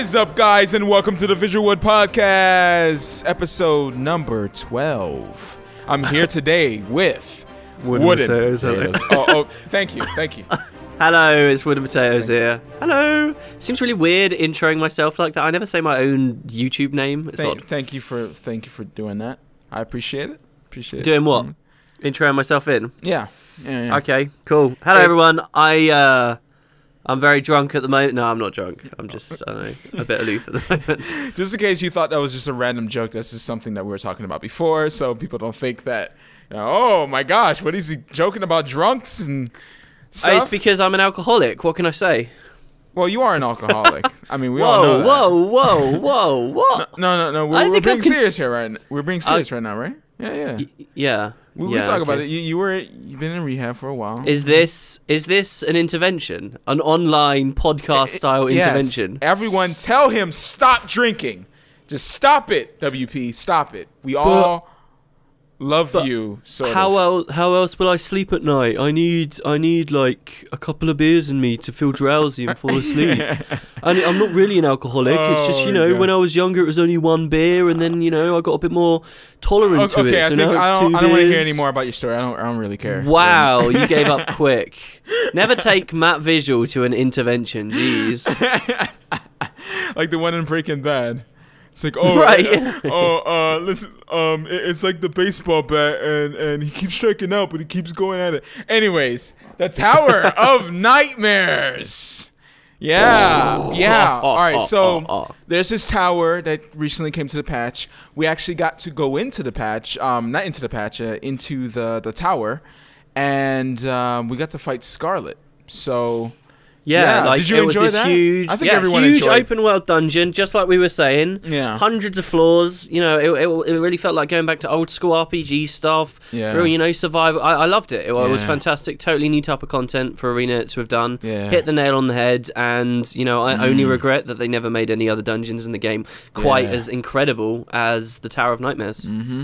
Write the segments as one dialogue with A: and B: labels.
A: is up, guys, and welcome to the VisualWood podcast, episode number 12. I'm here today with
B: Wood and Potatoes.
A: Oh, thank you.
B: Hello, it's Wood and Potatoes here. Hello. Seems really weird introing myself like that. I never say my own YouTube name. It's odd.
A: Thank you for doing that. I appreciate it.
B: Doing what? Introing myself in?
A: Yeah.
B: Okay, cool. Hello, everyone. I'm very drunk at the moment. No, I'm not drunk. I'm just, I don't know, a bit aloof at the moment.
A: Just in case you thought that was just a random joke, this is something that we were talking about before, so people don't think that, oh my gosh, what is he joking about, drunks and stuff?
B: It's because I'm an alcoholic. What can I say?
A: Well, you are an alcoholic. I mean, we all know that.
B: Whoa, what?
A: No. We're being serious here right now. We're being serious right now, right? Yeah.
B: Yeah.
A: We talk about it. You've been in rehab for a while.
B: Is this an intervention? An online podcast style intervention?
A: Yes. Everyone tell him stop drinking. Just stop it, WP. Stop it. We all love you.
B: How else will I sleep at night? I need like a couple of beers in me to feel drowsy and fall asleep. And I'm not really an alcoholic. It's just, when I was younger, it was only one beer, and then I got a bit more tolerant to it. So now it's two beers.
A: I don't want to hear any more about your story. I don't really care.
B: Wow, you gave up quick. Never take Matt Visual to an intervention. Jeez.
A: Like the one in Breaking Bad. It's like, listen, it's like the baseball bat, and he keeps striking out, but he keeps going at it. Anyways, the Tower of Nightmares. Yeah. All right, so there's this tower that recently came to the patch. We actually got to go into the patch, not into the patch, into the tower, and we got to fight Scarlet. So... Yeah, like,
B: did you enjoy that? I think everyone enjoyed. Huge open world dungeon, just like we were saying.
A: Yeah,
B: hundreds of floors. It really felt like going back to old school RPG stuff.
A: Yeah,
B: real, survival. I loved it. It was fantastic. Totally new type of content for Arena to have done.
A: Yeah,
B: hit the nail on the head. And I only regret that they never made any other dungeons in the game quite as incredible as the Tower of Nightmares.
A: Mm-hmm.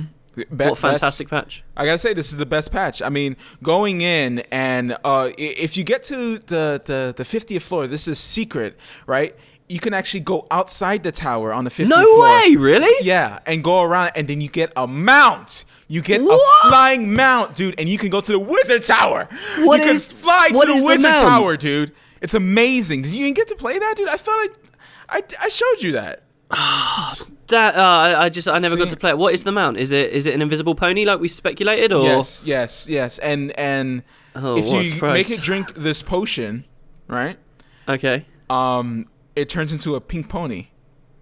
B: What a fantastic patch.
A: I gotta say, this is the best patch. I mean, going in and if you get to the 50th floor, this is secret, right? You can actually go outside the tower on the 50th floor.
B: No way, really?
A: Yeah, and go around, and then you get a mount. You get a flying mount, dude, and you can go to the Wizard Tower. You can fly to the Wizard Tower, dude. It's amazing. Did you even get to play that, dude? I felt like I showed you that.
B: I never got to play it. What is the mount? Is it an invisible pony like we speculated, or
A: yes. And if you make it drink this potion, right?
B: Okay.
A: It turns into a pink pony.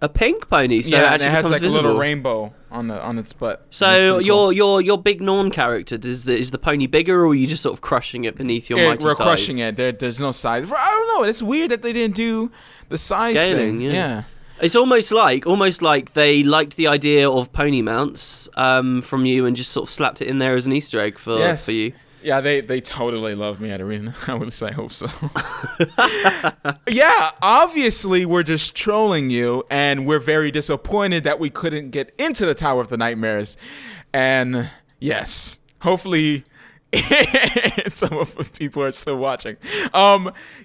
B: A pink pony. So
A: yeah, and it has like a little rainbow on its butt.
B: So your big Norn character, is the pony bigger, or are you just sort of crushing it beneath your mighty thighs?
A: We're crushing it. There's no size. I don't know. It's weird that they didn't do the size
B: scaling,
A: thing. Yeah.
B: It's almost like they liked the idea of pony mounts from you and just sort of slapped it in there as an Easter egg for you.
A: Yeah, they totally love me at Arena. I hope so. Yeah, obviously we're just trolling you, and we're very disappointed that we couldn't get into the Tower of the Nightmares. And yes, hopefully... some of the people are still watching.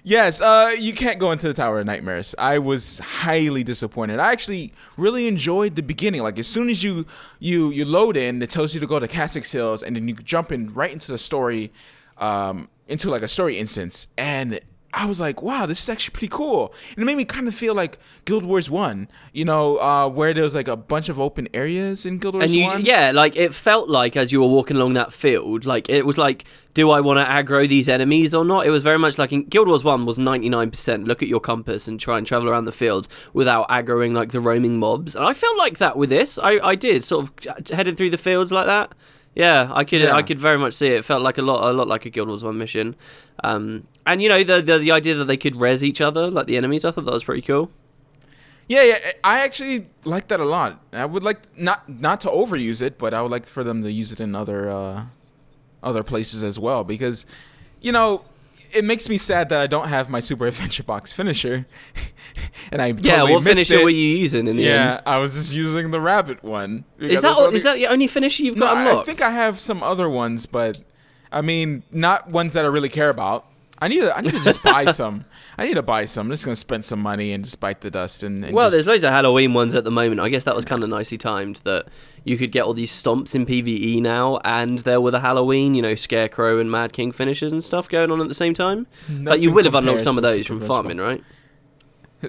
A: Yes, you can't go into the Tower of Nightmares. I was highly disappointed. I actually really enjoyed the beginning. Like, as soon as you load in, it tells you to go to Cassix Hills, and then you jump in right into the story, into like a story instance, and I was like, wow, this is actually pretty cool. And it made me kind of feel like Guild Wars 1, where there was like a bunch of open areas in Guild Wars 1.
B: Yeah, like it felt like as you were walking along that field, like it was like, do I want to aggro these enemies or not? It was very much like in Guild Wars 1 was 99% look at your compass and try and travel around the fields without aggroing like the roaming mobs. And I felt like that with this. I did, sort of headed through the fields like that. Yeah, I could very much see it. It felt like a lot like a Guild Wars 1 mission. And the idea that they could res each other, like the enemies, I thought that was pretty cool.
A: Yeah, I actually like that a lot. I would like not to overuse it, but I would like for them to use it in other places as well, because it makes me sad that I don't have my Super Adventure Box finisher. And I totally
B: what
A: missed
B: finisher were you using in the end?
A: Yeah, I was just using the rabbit one.
B: Is that the only finisher you've got unlocked?
A: I think I have some other ones, but I mean, not ones that I really care about. I need to just buy some. I need to buy some. I'm just gonna spend some money and just bite the dust. And
B: well, there's loads of Halloween ones at the moment. I guess that was kind of nicely timed that you could get all these stomps in PvE now, and there were the Halloween, you know, Scarecrow and Mad King finishes and stuff going on at the same time. Like you will have unlocked some of those from farming, right?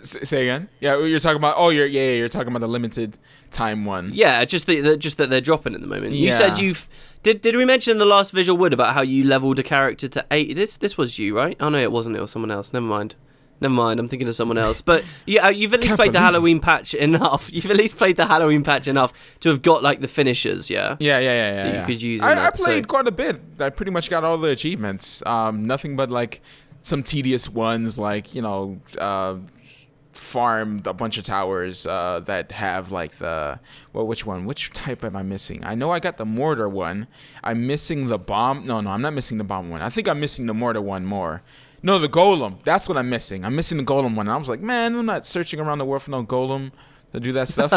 A: Say again? Yeah, you're talking about. Oh, you're talking about the limited time one.
B: Yeah, just that they're dropping at the moment. You said you've. Did we mention in the last VisualWood about how you leveled a character to 8? This was you, right? Oh no, it wasn't. It was someone else. Never mind. I'm thinking of someone else. But yeah, you've at least played the Halloween patch enough. You've at least played the Halloween patch enough to have got like the finishers. Yeah.
A: Yeah.
B: You could use.
A: I played quite a bit. I pretty much got all the achievements. Nothing but like some tedious ones, like farmed a bunch of towers that have like the which type am I missing? I know I got the mortar one. I'm missing the bomb. No, I'm not missing the bomb one. I think I'm missing the mortar one more. No, the golem. That's what I'm missing. I'm missing the golem one. And I was like, man, I'm not searching around the world for no golem to do that stuff.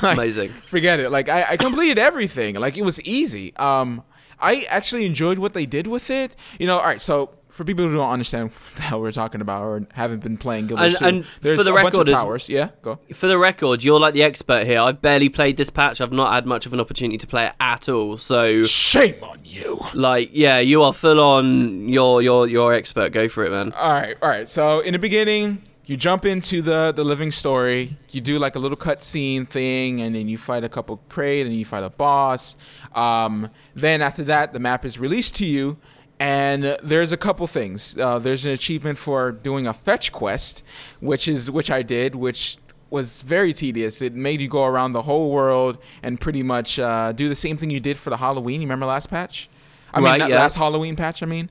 B: Amazing.
A: Forget it. Like I completed everything. Like it was easy. I actually enjoyed what they did with it. All right, so for people who don't understand what the hell we're talking about or haven't been playing Guild Wars 2,
B: and
A: there's
B: for the
A: a bunch
B: record,
A: of towers. Yeah, go.
B: For the record, you're like the expert here. I've barely played this patch. I've not had much of an opportunity to play it at all. So
A: shame on you.
B: Like, yeah, you are full on. You're expert. Go for it, man.
A: All right. So in the beginning, you jump into the living story. You do like a little cutscene thing, and then you fight a couple crate, and you fight a boss. Then after that, the map is released to you. And there's a couple things. There's an achievement for doing a fetch quest, which I did, which was very tedious. It made you go around the whole world and pretty much do the same thing you did for the Halloween. You remember last patch? Last Halloween patch. I mean.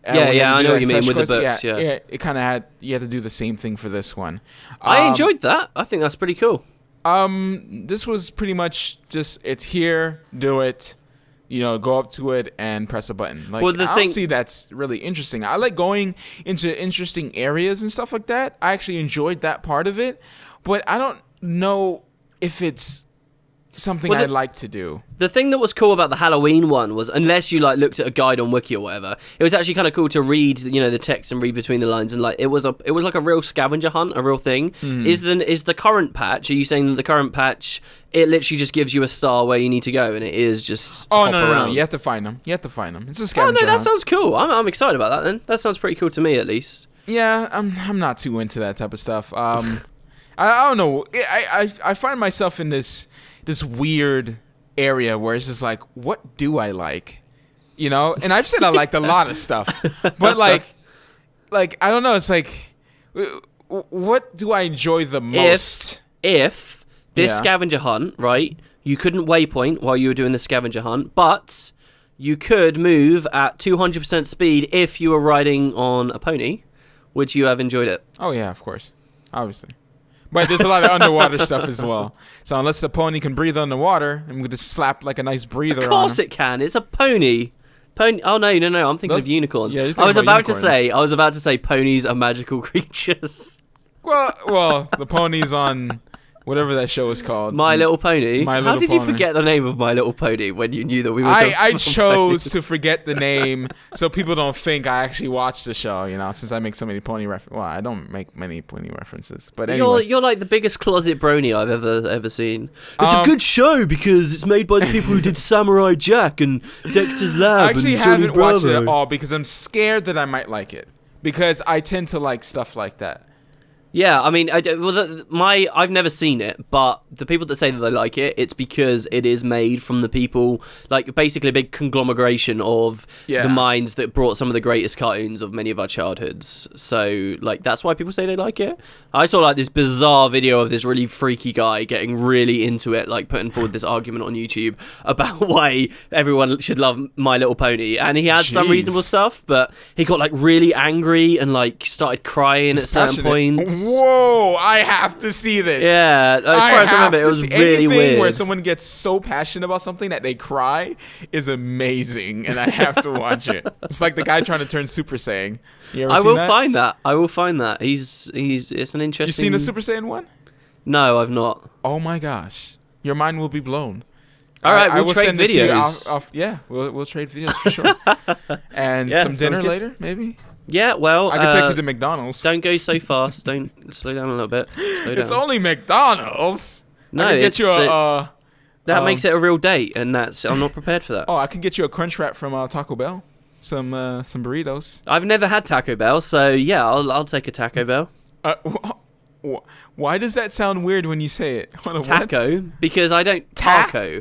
B: Yeah, I know what you mean with the books. Yeah,
A: it kind of you had to do the same thing for this one.
B: I enjoyed that. I think that's pretty cool.
A: This was pretty much just it's here, do it. Go up to it and press a button. Like, I don't see that's really interesting. I like going into interesting areas and stuff like that. I actually enjoyed that part of it, but I don't know if it's something I'd like to do.
B: The thing that was cool about the Halloween one was, unless you like looked at a guide on Wiki or whatever, it was actually kind of cool to read, the text and read between the lines, and like it was like a real scavenger hunt, a real thing. Is the current patch? Are you saying that the current patch it literally just gives you a star where you need to go, and it is just
A: no, you have to find them. It's a scavenger.
B: Oh no, that
A: hunt.
B: Sounds cool. I'm excited about that. Then that sounds pretty cool to me, at least.
A: Yeah, I'm not too into that type of stuff. I don't know. I find myself in this weird area where it's just like, what do I like? And I've said I liked a lot of stuff, but like I don't know. It's like, what do I enjoy the most?
B: If this scavenger hunt, right? You couldn't waypoint while you were doing the scavenger hunt, but you could move at 200% speed if you were riding on a pony. Would you have enjoyed it?
A: Oh yeah, of course, obviously. But there's a lot of underwater stuff as well. So unless the pony can breathe underwater, I'm going to slap like a nice breather on him.
B: Of course it can. It's a pony. Oh, no. I'm thinking of unicorns.
A: Yeah,
B: I was about to say ponies are magical creatures.
A: Well, the ponies on whatever that show is called.
B: My Little Pony.
A: How
B: did you forget the name of My Little Pony when you knew that we were talking
A: I chose to forget the name so people don't think I actually watched the show, since I make so many pony references. Well, I don't make many pony references. But anyways.
B: You're like the biggest closet brony I've ever seen. It's a good show because it's made by the people who did Samurai Jack and Dexter's Lab.
A: I actually haven't watched it at all because I'm scared that I might like it. Because I tend to like stuff like that.
B: Yeah, I mean, I've never seen it, but the people that say that they like it, it's because it is made from the people, like basically a big conglomeration of the minds that brought some of the greatest cartoons of many of our childhoods. So, like, that's why people say they like it. I saw like this bizarre video of this really freaky guy getting really into it, like putting forward this argument on YouTube about why everyone should love My Little Pony, and he had some reasonable stuff, but he got like really angry and like started crying at certain points.
A: Whoa, I have to see this.
B: Yeah, as far as I remember, it was really weird.
A: Where someone gets so passionate about something that they cry is amazing, and I have to watch it. It's like the guy trying to turn Super Saiyan. You ever seen that?
B: I will find that. It's an interesting...
A: You seen the Super Saiyan one?
B: No, I've not.
A: Oh my gosh. Your mind will be blown.
B: All right, we'll trade videos.
A: Yeah, we'll trade videos for sure. And some dinner later, maybe?
B: Yeah, well,
A: I can take you to McDonald's.
B: Don't go so fast. Don't slow down a little bit. Slow down.
A: It's only McDonald's.
B: No,
A: I can get you
B: that makes it a real date, and I'm not prepared for that.
A: Oh, I can get you a crunch wrap from Taco Bell. Some burritos.
B: I've never had Taco Bell, so yeah, I'll take a Taco Bell.
A: Why does that sound weird when you say it?
B: Taco, because I don't Taco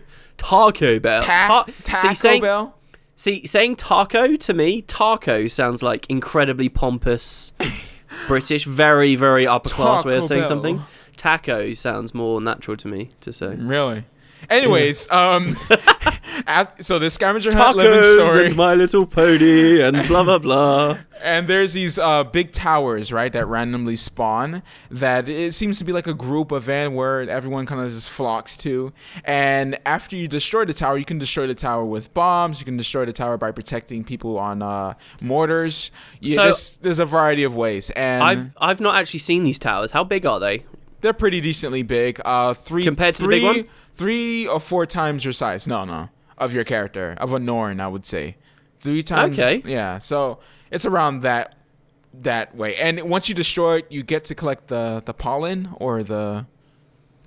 B: Bell.
A: Taco Bell.
B: See, saying taco to me, taco sounds like incredibly pompous, British, very, very upper class way of saying something. Taco sounds more natural to me to say.
A: Really? Anyways, so the scavenger hunt living story,
B: and My Little Pony, and blah blah blah.
A: And there's these big towers, right, that randomly spawn. That it seems to be like a group event where everyone kind of just flocks to. And after you destroy the tower, you can destroy the tower with bombs. You can destroy the tower by protecting people on mortars. There's a variety of ways. And
B: I've not actually seen these towers. How big are they?
A: They're pretty decently big.
B: Compared to the big one?
A: 3 or 4 times your size. No. Of your character. Of a Norn, I would say. 3 times.
B: Okay.
A: Yeah, so it's around that way. And once you destroy it, you get to collect the pollen or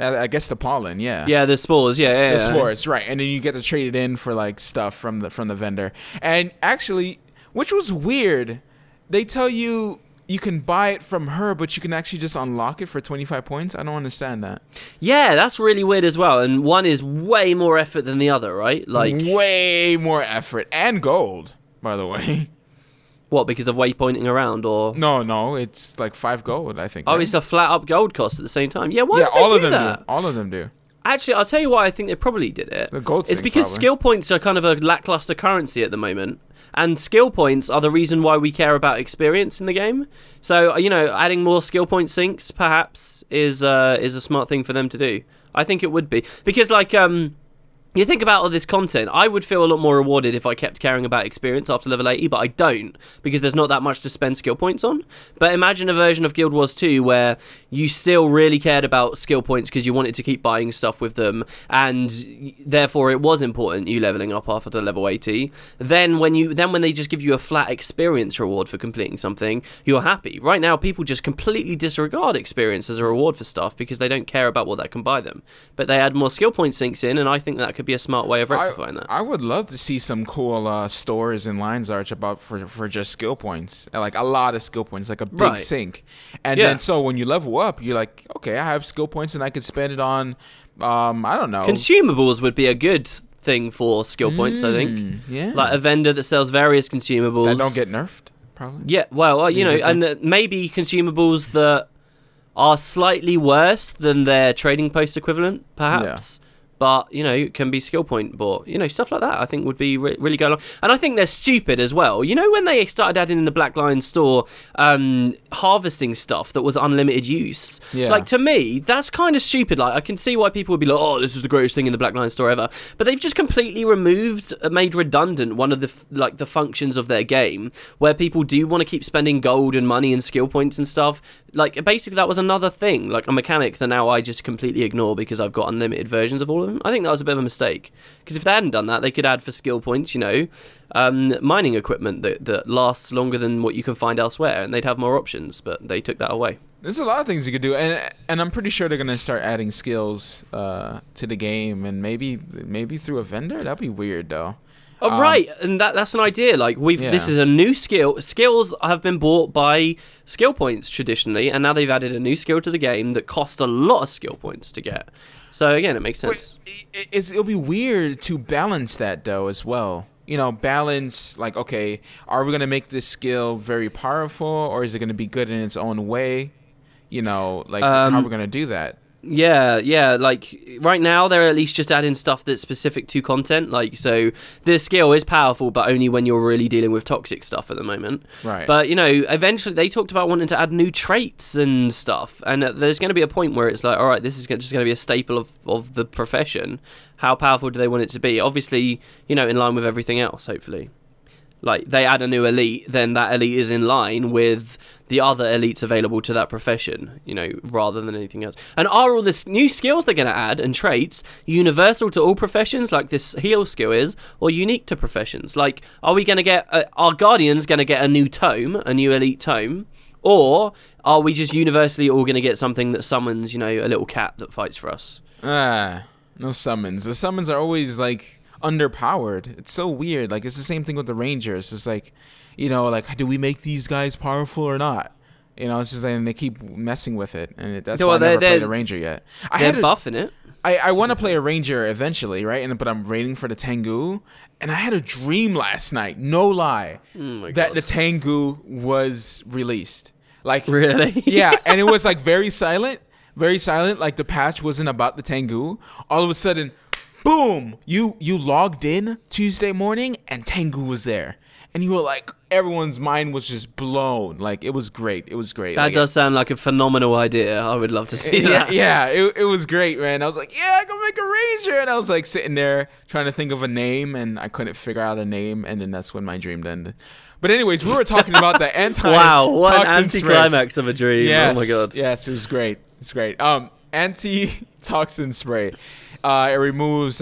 A: I guess the pollen, yeah.
B: Yeah, the spores, yeah.
A: The spores, right. And then you get to trade it in for like stuff from the vendor. And actually, which was weird, they tell you can buy it from her, but you can actually just unlock it for 25 points. I don't understand that.
B: Yeah, that's really weird as well. And one is way more effort than the other, right? Like
A: way more effort and gold, by the way.
B: What, because of waypointing around, or
A: no, it's like 5 gold, I think.
B: Oh,
A: right?
B: It's a flat up gold cost at the same time. Yeah, why did
A: all
B: they
A: of
B: do
A: them
B: that?
A: do. All of them do.
B: Actually, I'll tell you why I think they probably did it.
A: The gold
B: it's because skill points are kind of a lackluster currency at the moment. And skill points are the reason why we care about experience in the game. So, adding more skill point sinks, perhaps, is a smart thing for them to do. I think it would be. Because, you think about all this content, I would feel a lot more rewarded if I kept caring about experience after level 80, but I don't, because there's not that much to spend skill points on. But imagine a version of Guild Wars 2 where you still really cared about skill points because you wanted to keep buying stuff with them, and therefore it was important you leveling up after level 80. Then when they just give you a flat experience reward for completing something, you're happy. Right now, people just completely disregard experience as a reward for stuff because they don't care about what that can buy them. But they add more skill point sinks in, and I think that could be a smart way of rectifying that.
A: I would love to see some cool stores in Lion's Arch for just skill points, like a lot of skill points, like a big sink. And then so when you level up, you're like, okay, I have skill points and I could spend it on, I don't know.
B: Consumables would be a good thing for skill points, I think.
A: Yeah.
B: Like a vendor that sells various consumables.
A: That don't get nerfed, probably.
B: Yeah, well, and maybe consumables that are slightly worse than their trading post equivalent, perhaps. Yeah. But, can be skill point bought. Stuff like that I think would be really going on. And I think they're stupid as well. When they started adding in the Black Lion store harvesting stuff that was unlimited use. Yeah. Like, to me, that's kind of stupid. Like, I can see why people would be like, oh, this is the greatest thing in the Black Lion store ever. But they've just completely made redundant one of the functions of their game where people do want to keep spending gold and money and skill points and stuff. Like, basically, that was another thing. Like, a mechanic that now I just completely ignore because I've got unlimited versions of all of them. I think that was a bit of a mistake, because if they hadn't done that, they could add for skill points, mining equipment that lasts longer than what you can find elsewhere, and they'd have more options, but they took that away.
A: There's a lot of things you could do, and I'm pretty sure they're going to start adding skills to the game, and maybe through a vendor. That'd be weird, though.
B: Oh, right, and that's an idea. Like, this is a new skill. Skills have been bought by skill points traditionally, and now they've added a new skill to the game that cost a lot of skill points to get. So again, it makes sense.
A: It'll be weird to balance that though as well. Balance, like, okay, are we gonna make this skill very powerful, or is it gonna be good in its own way? How are we gonna do that? Yeah, like, right now they're at least just adding stuff that's specific to content, like, so the skill is powerful, but only when you're really dealing with toxic stuff at the moment. Right. But, eventually they talked about wanting to add new traits and stuff, and there's going to be a point where it's like, all right, this is just going to be a staple of the profession. How powerful do they want it to be? Obviously, in line with everything else, hopefully.
B: Like, they add a new elite, then that elite is in line with the other elites available to that profession, you know, rather than anything else. And are all the new skills they're going to add and traits universal to all professions, like this heal skill is, or unique to professions? Like, are we going to get, are Guardians going to get a new tome, a new elite tome? Or are we just universally all going to get something that summons, you know, a little cat that fights for us?
A: No summons. The summons are always, like, underpowered. It's so weird. Like, it's the same thing with the Rangers. It's like, you know, like, do we make these guys powerful or not? You know, it's just like, and they keep messing with it. And that's why I never played a Ranger yet.
B: They're buffing it.
A: I want to play a Ranger eventually, right? But I'm waiting for the Tengu. And I had a dream last night, no lie, that the Tengu was released. Like,
B: really?
A: Yeah, and it was like very silent, like the patch wasn't about the Tengu. All of a sudden, boom, you logged in Tuesday morning and Tengu was there. And you were like, everyone's mind was just blown. Like, it was great. It was great.
B: That does sound like a phenomenal idea. I would love to see that.
A: Yeah, it was great, man. I was like, yeah, I can make a Ranger. And I was like sitting there trying to think of a name and I couldn't figure out a name. And then that's when my dream ended. But anyways, we were talking about the
B: wow, what an anti-climax of a dream.
A: Yes,
B: oh my god.
A: Yes, it was great. It's great. Anti-toxin spray. It removes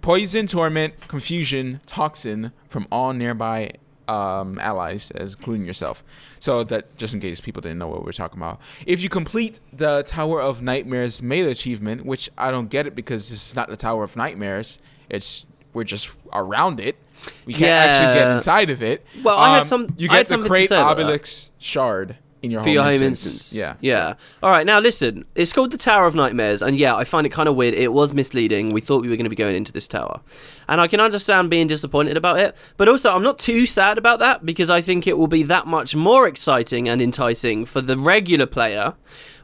A: poison, torment, confusion, toxin from all nearby allies, as including yourself. So that just in case people didn't know what we're talking about. If you complete the Tower of Nightmares melee achievement, which I don't get it because this is not the Tower of Nightmares. We're just around it. We can't actually get inside of it.
B: Well, I had some.
A: You get the Crate Obelix shard in your home instance.
B: Yeah. All right. Now listen. It's called the Tower of Nightmares, and yeah, I find it kind of weird. It was misleading. We thought we were going to be going into this tower, and I can understand being disappointed about it. But also, I'm not too sad about that because I think it will be that much more exciting and enticing for the regular player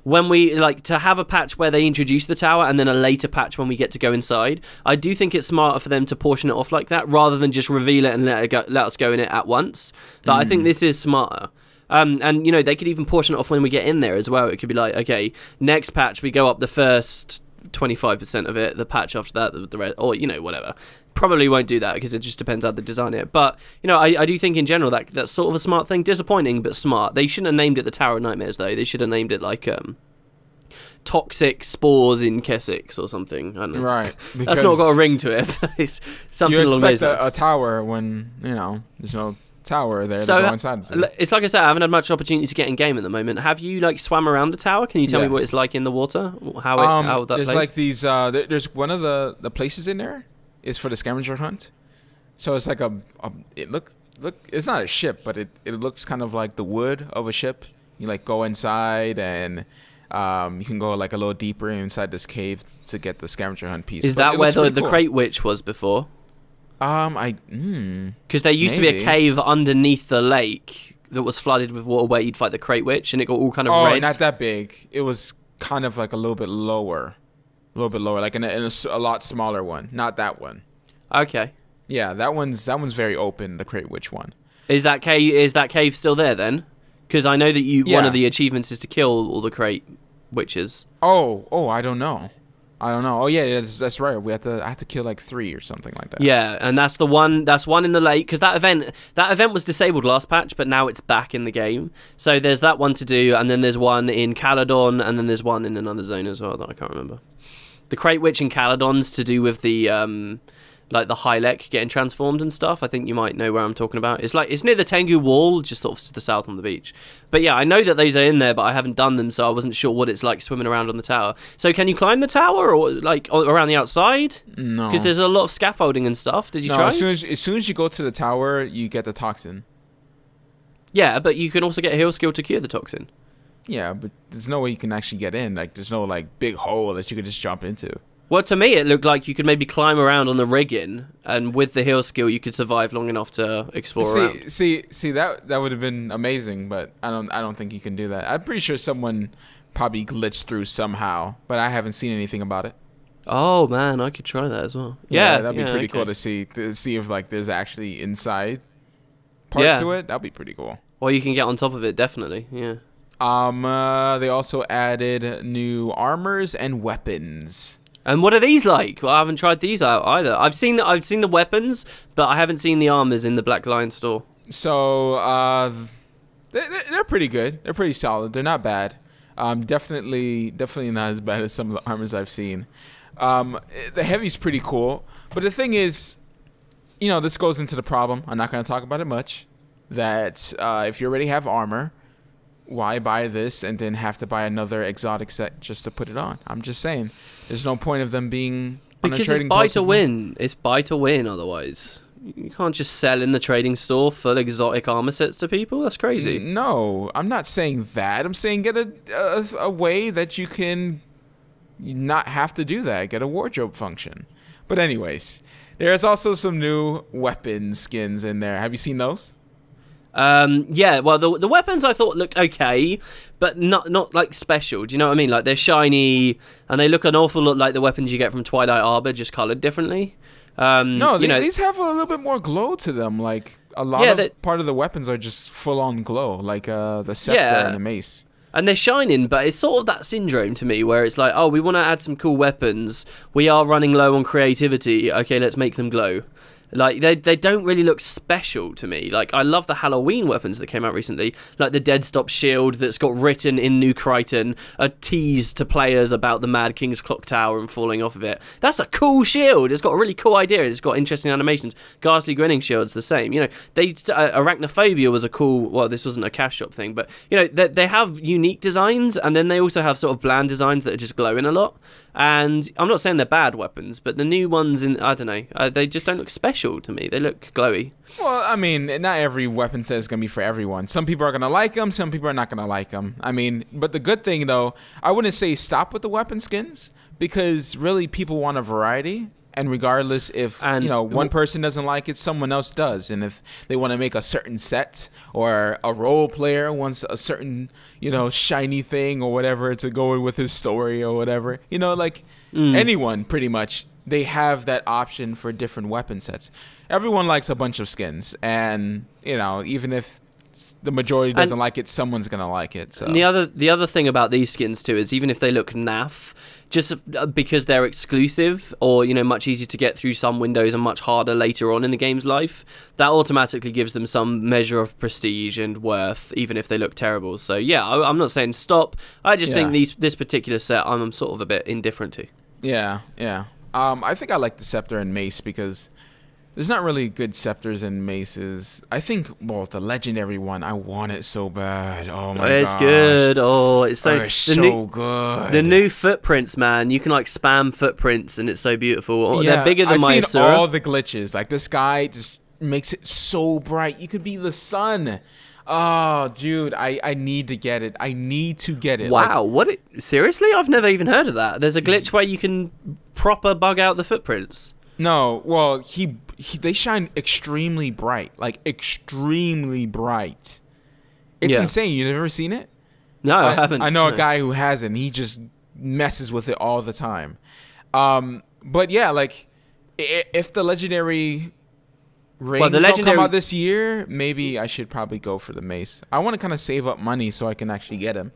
B: when we to have a patch where they introduce the tower and then a later patch when we get to go inside. I do think it's smarter for them to portion it off like that rather than just reveal it and let us go in it at once. I think this is smarter. And you know, they could even portion it off when we get in there as well. It could be like, okay, next patch we go up the first 25% of it, the patch after that the rest, or you know, whatever. Probably won't do that because it just depends how they design it. But you know, I do think in general that's sort of a smart thing. Disappointing but smart. They shouldn't have named it the Tower of Nightmares though. They should have named it like toxic spores in Kessex or something. I don't know.
A: Right.
B: That's not got a ring to it. It's something
A: you
B: along those
A: expect
B: lines.
A: a tower when, you know, there's no tower there
B: so
A: to go inside.
B: It's like I said, I haven't had much opportunity to get in game at the moment. Have you like swam around the tower? Can you tell me what it's like in the water? How that
A: there's
B: plays?
A: like these there's one of the places in there is for the scavenger hunt. So it's like it look it's not a ship, but it looks kind of like the wood of a ship. You like go inside and you can go like a little deeper inside this cave to get the scavenger hunt piece.
B: Is that where the Crate Witch was before? Because there used to be a cave underneath the lake that was flooded with water where you'd fight the Crate Witch, and it got all kind of red.
A: Not that big. It was kind of like a little bit lower, like in a lot smaller one. Not that one.
B: Okay.
A: Yeah, that one's very open. The Crate Witch one.
B: Is that cave still there then? Because I know that one of the achievements is to kill all the Crate Witches.
A: Oh, I don't know. Oh yeah, that's right. I have to kill like 3 or something like that.
B: Yeah, and that's the one. That's one in the lake because that event was disabled last patch, but now it's back in the game. So there's that one to do, and then there's one in Caledon, and then there's one in another zone as well that I can't remember. The Crate Witch in Caledon's to do with the like the Hylek getting transformed and stuff. I think you might know where I'm talking about. It's near the Tengu Wall, just sort of to the south on the beach. But yeah, I know that these are in there, but I haven't done them, so I wasn't sure what it's like swimming around on the tower. So can you climb the tower or like around the outside?
A: No,
B: because there's a lot of scaffolding and stuff. Did you try?
A: As soon as you go to the tower, you get the toxin.
B: Yeah, but you can also get a heal skill to cure the toxin.
A: Yeah, but there's no way you can actually get in. Like, there's no like big hole that you could just jump into.
B: Well, to me, it looked like you could maybe climb around on the rigging, and with the heal skill, you could survive long enough to explore around.
A: See, that would have been amazing, but I don't think you can do that. I'm pretty sure someone probably glitched through somehow, but I haven't seen anything about it.
B: Oh man, I could try that as well. Yeah,
A: that'd be pretty cool to see if like there's actually inside part to it. That'd be pretty cool.
B: Or you can get on top of it, definitely. Yeah.
A: They also added new armors and weapons.
B: And what are these like? Well, I haven't tried these out either. I've seen the weapons, but I haven't seen the armors in the Black Lion store.
A: So they're pretty good. They're pretty solid. They're not bad. Definitely not as bad as some of the armors I've seen. The heavy's pretty cool, but the thing is, you know, this goes into the problem. I'm not going to talk about it much. That if you already have armor, why buy this and then have to buy another exotic set just to put it on? I'm just saying, there's no point of them being
B: because it's buy to win. It's buy to win. Otherwise, you can't just sell in the trading store full exotic armor sets to people. That's crazy.
A: No, I'm not saying that. I'm saying get a way that you can not have to do that. Get a wardrobe function. But anyways, there's also some new weapon skins in there. Have you seen those?
B: Yeah, well, the weapons I thought looked okay, but not like special. Do you know what I mean? Like, they're shiny and they look an awful lot like the weapons you get from Twilight Arbor, just colored differently.
A: No, these have a little bit more glow to them. Like, a lot of part of the weapons are just full on glow, like the scepter and the mace.
B: And they're shining, but it's sort of that syndrome to me where it's like, oh, we want to add some cool weapons. We are running low on creativity. Okay, let's make them glow. Like, they don't really look special to me. Like, I love the Halloween weapons that came out recently, like the Dead Stop shield that's got written in New Crichton a tease to players about the Mad King's Clock Tower and falling off of it. That's a cool shield. It's got a really cool idea. It's got interesting animations. Ghastly Grinning Shield's the same. You know, Arachnophobia was a cool, well, this wasn't a cash shop thing, but, you know, they have unique designs, and then they also have sort of bland designs that are just glowing a lot. And I'm not saying they're bad weapons, but the new ones, I don't know, they just don't look special to me. They look glowy.
A: Well, I mean, not every weapon set is going to be for everyone. Some people are going to like them, some people are not going to like them. I mean, but the good thing, though, I wouldn't say stop with the weapon skins, because really people want a variety. And regardless if, you know, one person doesn't like it, someone else does. And if they want to make a certain set, or a role player wants a certain, you know, shiny thing or whatever to go with his story or whatever, you know, like anyone pretty much, they have that option for different weapon sets. Everyone likes a bunch of skins. And, you know, even if the majority doesn't like it, someone's going to like it. So.
B: And the other thing about these skins, too, is even if they look naff, just because they're exclusive or, you know, much easier to get through some windows and much harder later on in the game's life, that automatically gives them some measure of prestige and worth, even if they look terrible. So, yeah, I'm not saying stop. I just think this particular set I'm sort of a bit indifferent to.
A: Yeah. I think I like the scepter and mace because there's not really good scepters and maces. I think, well, the legendary one, I want it so bad. Oh my god,
B: it's good. Oh, it's so
A: good.
B: The new footprints, man. You can like spam footprints, and it's so beautiful. Oh,
A: yeah,
B: they're bigger than my
A: I've seen all the glitches. Like this guy just makes it so bright. You could be the sun. Oh, dude, I need to get it. I need to get it.
B: Wow, seriously? I've never even heard of that. There's a glitch where you can proper bug out the footprints.
A: No, well, they shine extremely bright, like extremely bright. It's insane. You've never seen it?
B: No, I haven't.
A: I know a guy who has it, and he just messes with it all the time. But yeah, like if the legendary rings don't come out this year, maybe I should probably go for the mace. I want to kind of save up money so I can actually get him.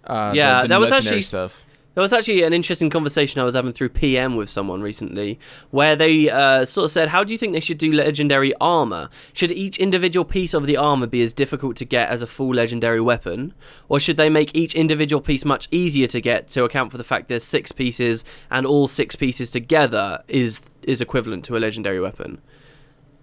B: Yeah, that was actually
A: stuff.
B: There was actually an interesting conversation I was having through PM with someone recently, where they sort of said, how do you think they should do legendary armor? Should each individual piece of the armor be as difficult to get as a full legendary weapon? Or should they make each individual piece much easier to get to account for the fact there's 6 pieces and all 6 pieces together is equivalent to a legendary weapon?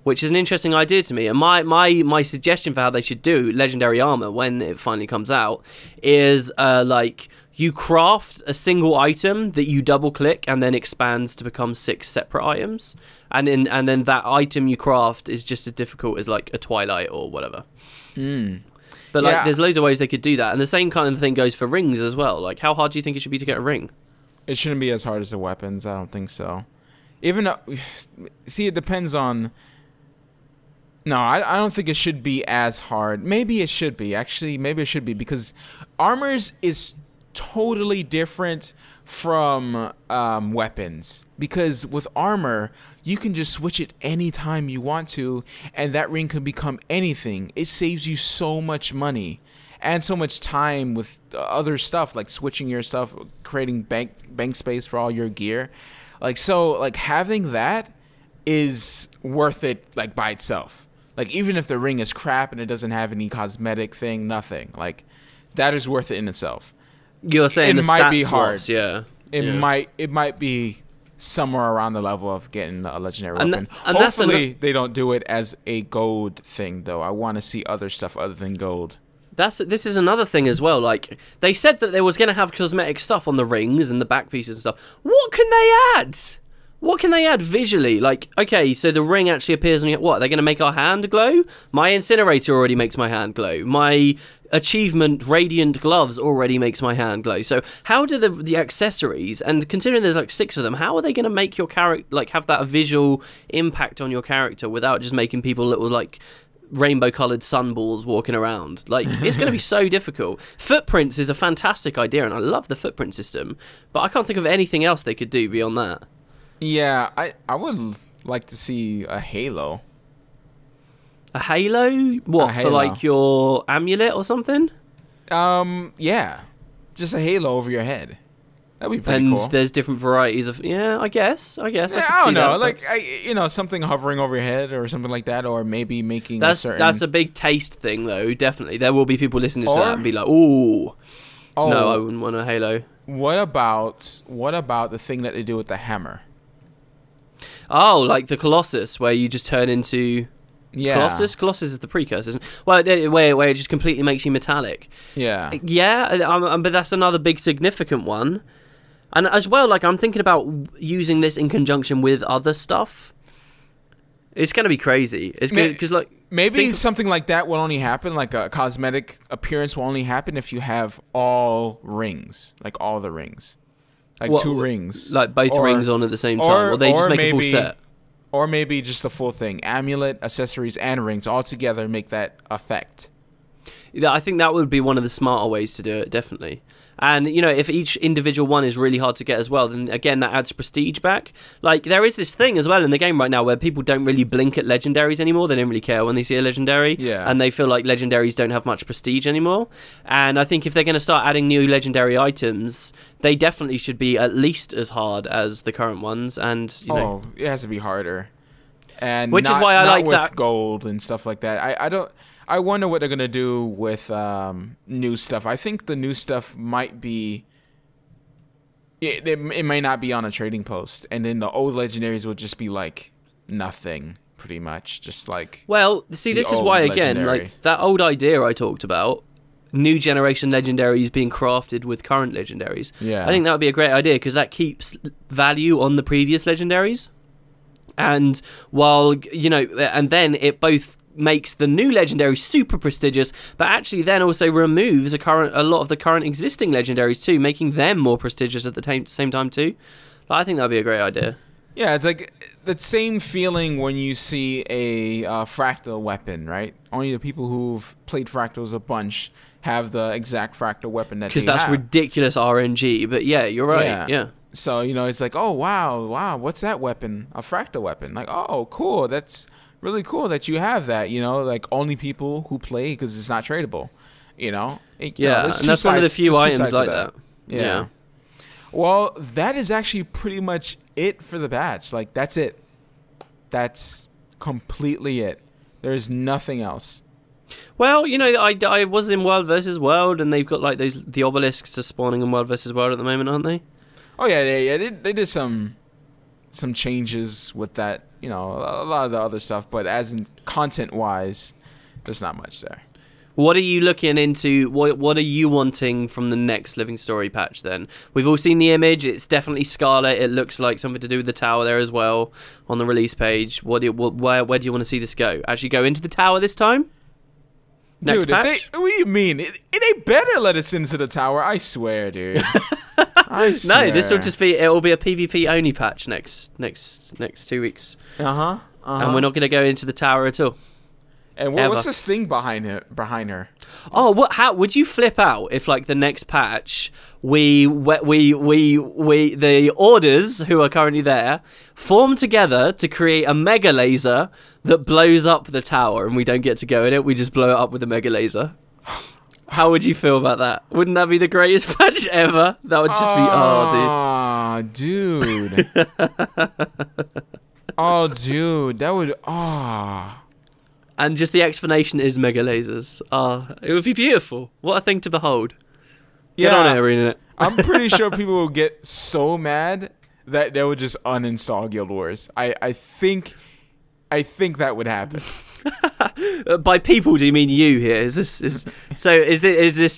B: Which is an interesting idea to me. And my suggestion for how they should do legendary armor when it finally comes out is like you craft a single item that you double click and then expands to become 6 separate items, and then that item you craft is just as difficult as like a Twilight or whatever. But like there's loads of ways they could do that, and the same kind of thing goes for rings as well. Like, how hard do you think it should be to get a ring?
A: It shouldn't be as hard as the weapons. I don't think so. Even though, see, it depends on. No, I don't think it should be as hard. Maybe it should be. Actually, maybe it should be, because armors is totally different from weapons. Because with armor, you can just switch it anytime you want to, and that ring can become anything. It saves you so much money. and so much time with other stuff like switching your stuff, creating bank space for all your gear. Like, so like having that is worth it like by itself. Like, even if the ring is crap and it doesn't have any cosmetic thing, nothing, like that is worth it in itself.
B: You're saying
A: it
B: the
A: might
B: stats
A: be hard.
B: swaps, yeah.
A: It might be somewhere around the level of getting a legendary weapon.
B: And
A: hopefully they don't do it as a gold thing though. I want to see other stuff other than gold.
B: This is another thing as well. Like, they said that they was going to have cosmetic stuff on the rings and the back pieces and stuff. What can they add? What can they add visually? Like, okay, so the ring actually appears on your... What, they're going to make our hand glow? My incinerator already makes my hand glow. My achievement radiant gloves already makes my hand glow. So how do the accessories, and considering there's like 6 of them, how are they going to make your character, like, have that visual impact on your character without just making people little, like, rainbow-coloured sunballs walking around? Like, it's going to be so difficult. Footprints is a fantastic idea, and I love the footprint system, but I can't think of anything else they could do beyond that.
A: Yeah, I would like to see a halo.
B: A halo? What, for like your amulet or something?
A: Yeah. Just a halo over your head. That'd be pretty cool.
B: And there's different varieties of... Yeah, I guess.
A: Yeah, I don't know. Like, something hovering over your head or something like that, or maybe making
B: that's a big taste thing, though, definitely. There will be people listening to that and be like, ooh. Oh, no, I wouldn't want a halo.
A: What about the thing that they do with the hammer?
B: Oh, like the Colossus, where you just turn into... Yeah. Colossus? Colossus is the precursor, isn't it? Well, where it just completely makes you metallic.
A: Yeah.
B: Yeah, but that's another big significant one. And as well, like, I'm thinking about using this in conjunction with other stuff. It's going to be crazy. It's good because, like...
A: Maybe something like that will only happen, like a cosmetic appearance will only happen if you have all rings. Like, all the rings. Like, 2 rings.
B: Like, both rings on at the same time. Or they just make a full set.
A: Or maybe just the full thing. Amulet, accessories, and rings all together make that effect.
B: Yeah, I think that would be one of the smarter ways to do it, definitely. And, you know, if each individual one is really hard to get as well, then, again, that adds prestige back. Like, there is this thing as well in the game right now where people don't really blink at legendaries anymore. They don't really care when they see a legendary.
A: Yeah.
B: And they feel like legendaries don't have much prestige anymore. And I think if they're going to start adding new legendary items, they definitely should be at least as hard as the current ones. And, you know...
A: it has to be harder. And
B: which is why I like
A: with
B: that.
A: Gold and stuff like that. I wonder what they're going to do with new stuff. I think the new stuff might be... It may not be on a trading post. And then the old legendaries will just be like nothing, pretty much. Just like...
B: Well, see, this is why, again, like that old idea I talked about, new generation legendaries being crafted with current legendaries.
A: Yeah.
B: I think that would be a great idea because that keeps value on the previous legendaries. And while, you know, and then it both makes the new legendary super prestigious, but actually then also removes a lot of the current existing legendaries too, making them more prestigious at the same time too. I think that'd be a great idea.
A: Yeah, it's like that same feeling when you see a fractal weapon, right? Only the people who've played fractals a bunch have the exact fractal weapon that they have.
B: Because that's ridiculous RNG, but yeah, you're right. Yeah.
A: So, you know, it's like, oh, wow, what's that weapon? A fractal weapon. Like, oh, cool, that's really cool that you have that, you know, like only people who play, because it's not tradable, you know?
B: And that's one of the few items like that.
A: Yeah. Well, that is actually pretty much it for the patch. Like, that's it. That's completely it. There's nothing else.
B: Well, you know, I was in World vs. World, and they've got like the obelisks are spawning in World vs. World at the moment, aren't they?
A: Oh yeah, they did some changes with that, you know, a lot of the other stuff, but as in content wise, there's not much there.
B: What are you looking into? What are you wanting from the next Living Story patch then? We've all seen the image. It's definitely Scarlet. It looks like something to do with the tower there as well on the release page. Where do you want to see this go? Actually go into the tower this time? Next
A: dude,
B: patch?
A: What do you mean? It better let us into the tower. I swear, dude. I swear.
B: No, this will just be. It will be a PvP only patch next 2 weeks. And we're not going to go into the tower at all.
A: And what's this thing behind her?
B: Oh, how would you flip out if, like, the next patch the orders who are currently there form together to create a mega laser that blows up the tower, and we don't get to go in it. We just blow it up with a mega laser. How would you feel about that? Wouldn't that be the greatest patch ever? That would just be,
A: dude. Oh, dude, that would,
B: And just the explanation is mega lasers. It would be beautiful. What a thing to behold. Get on it, Arena.
A: I'm pretty sure people will get so mad that they would just uninstall Guild Wars. I think that would happen.
B: By people, do you mean you here? Is this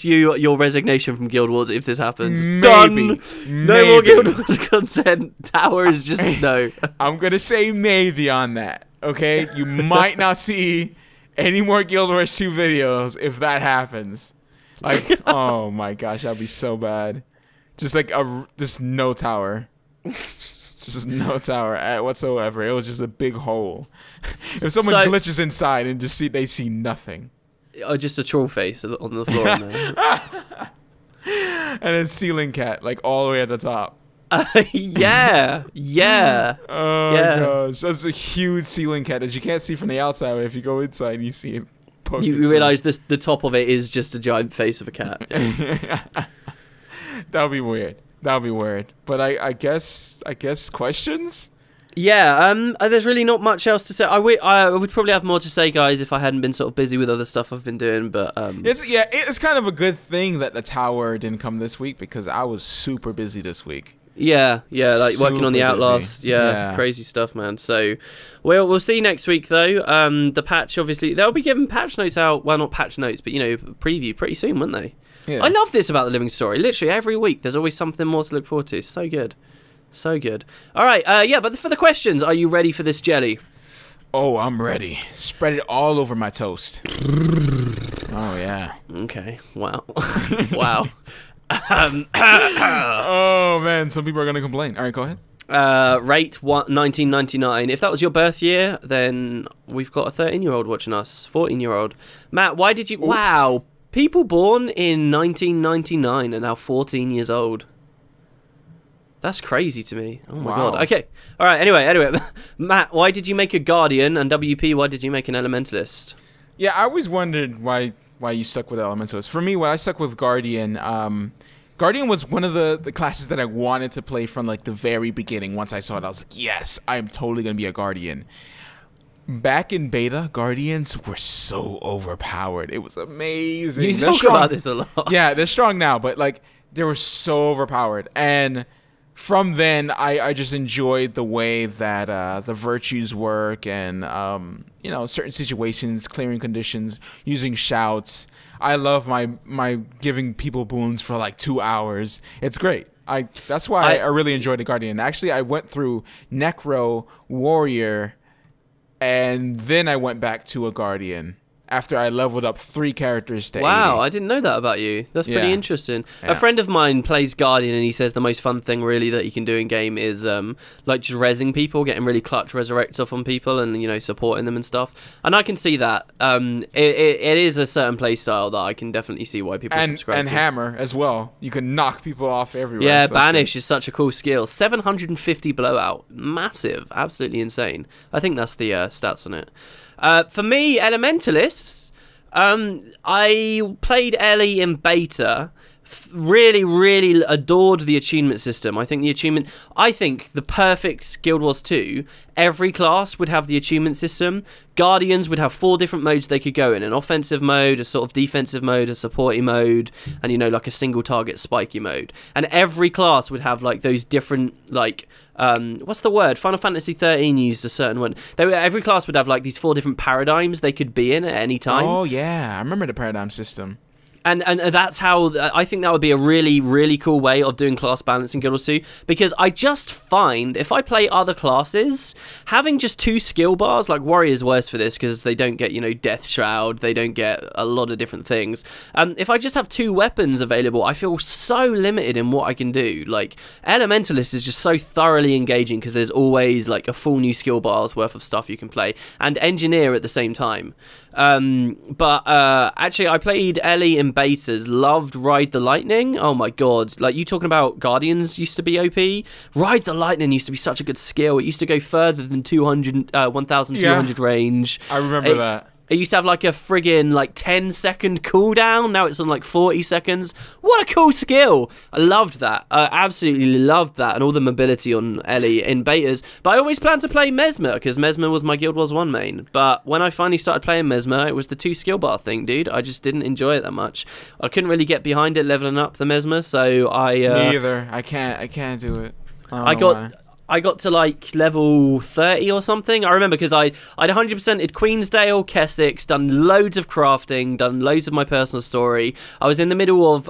B: your resignation from Guild Wars if this happens?
A: Maybe.
B: Done. No more Guild Wars content. Tower is just no.
A: I'm gonna say maybe on that. Okay, you might not see any more Guild Wars 2 videos if that happens. Like, oh my gosh, that'd be so bad. Just like just no tower. Just no tower whatsoever. It was just a big hole. If someone glitches inside and they see nothing.
B: Just a troll face on the floor.
A: And then ceiling cat, like all the way at the top.
B: Yeah.
A: Oh gosh, that's a huge ceiling cat that you can't see from the outside. But if you go inside, you see it.
B: You realize the top of it is just a giant face of a cat.
A: That would be weird. But I guess questions?
B: Yeah, there's really not much else to say. I would probably have more to say, guys, if I hadn't been sort of busy with other stuff I've been doing, but
A: it's kind of a good thing that the tower didn't come this week because I was super busy this week.
B: Yeah, like working on the Outlast. Yeah, crazy stuff, man. So we'll see next week though. The patch, obviously, they'll be giving patch notes out. Well, not patch notes, but preview pretty soon, won't they? Yeah. I love this about the Living Story. Literally every week, there's always something more to look forward to. So good. All right, but for the questions, are you ready for this jelly?
A: Oh, I'm ready. Spread it all over my toast. Oh, yeah.
B: Okay, wow. Wow.
A: Oh, man, some people are going to complain. All right, go ahead.
B: Rate 1999. If that was your birth year, then we've got a 13-year-old watching us. 14-year-old. Matt, why did you... Oops. Wow. People born in 1999 are now 14 years old. That's crazy to me. Oh my god. Okay. All right. Anyway, Matt, why did you make a Guardian? And WP, why did you make an Elementalist?
A: Yeah, I always wondered why you stuck with Elementalist. For me, when I stuck with Guardian, Guardian was one of the classes that I wanted to play from like the very beginning. Once I saw it, I was like, yes, I'm totally gonna be a Guardian. Back in beta, Guardians were so overpowered. It was amazing.
B: You talk about this a lot.
A: Yeah, they're strong now, but like they were so overpowered. And from then, I just enjoyed the way that the virtues work and certain situations, clearing conditions, using shouts. I love my giving people boons for like 2 hours. It's great. That's why I really enjoyed the Guardian. Actually, I went through Necro, Warrior, and then I went back to a Guardian after I leveled up 3 characters to 80.
B: Wow, I didn't know that about you. That's pretty interesting. Yeah. A friend of mine plays Guardian, and he says the most fun thing really that you can do in game is like just rezzing people, getting really clutch resurrects off on people, and supporting them and stuff. And I can see that. It is a certain play style that I can definitely see why people subscribe.
A: And Hammer as well. You can knock people off everywhere.
B: Yeah, so Banish is such a cool skill. 750 blowout, massive, absolutely insane. I think that's the stats on it. For me, Elementalists, I played Ellie in beta, really, really adored the attunement system. I think the perfect Guild Wars 2, every class would have the attunement system. Guardians would have 4 different modes they could go in: an offensive mode, a sort of defensive mode, a supporty mode, and like a single target spiky mode. And every class would have like those different what's the word? Final Fantasy 13 used a certain one. Every class would have like these 4 different paradigms they could be in at any time.
A: Oh yeah, I remember the paradigm system.
B: And that's how I think that would be a really, really cool way of doing class balance in Guild Wars 2, because I just find if I play other classes, having just 2 skill bars, like Warrior's worse for this because they don't get, Death Shroud, they don't get a lot of different things. If I just have 2 weapons available, I feel so limited in what I can do. Like, Elementalist is just so thoroughly engaging because there's always like a full new skill bar's worth of stuff you can play, and Engineer at the same time. Actually, I played Ellie in betas, loved Ride the Lightning. Oh my god, like you talking about Guardians used to be OP. Ride the Lightning used to be such a good skill. It used to go further than 1,200 range.
A: I remember that.
B: It used to have like a friggin' like 10-second cooldown. Now it's on like 40 seconds. What a cool skill. I loved that. I absolutely loved that. And all the mobility on Ellie in betas. But I always planned to play Mesmer because Mesmer was my Guild Wars 1 main. But when I finally started playing Mesmer, it was the 2 skill bar thing, dude. I just didn't enjoy it that much. I couldn't really get behind it leveling up the Mesmer. So I...
A: Me either. I can't do it.
B: I got to like level 30 or something. I remember because I'd 100%ed Queensdale, Kessex, done loads of crafting, done loads of my personal story. I was in the middle of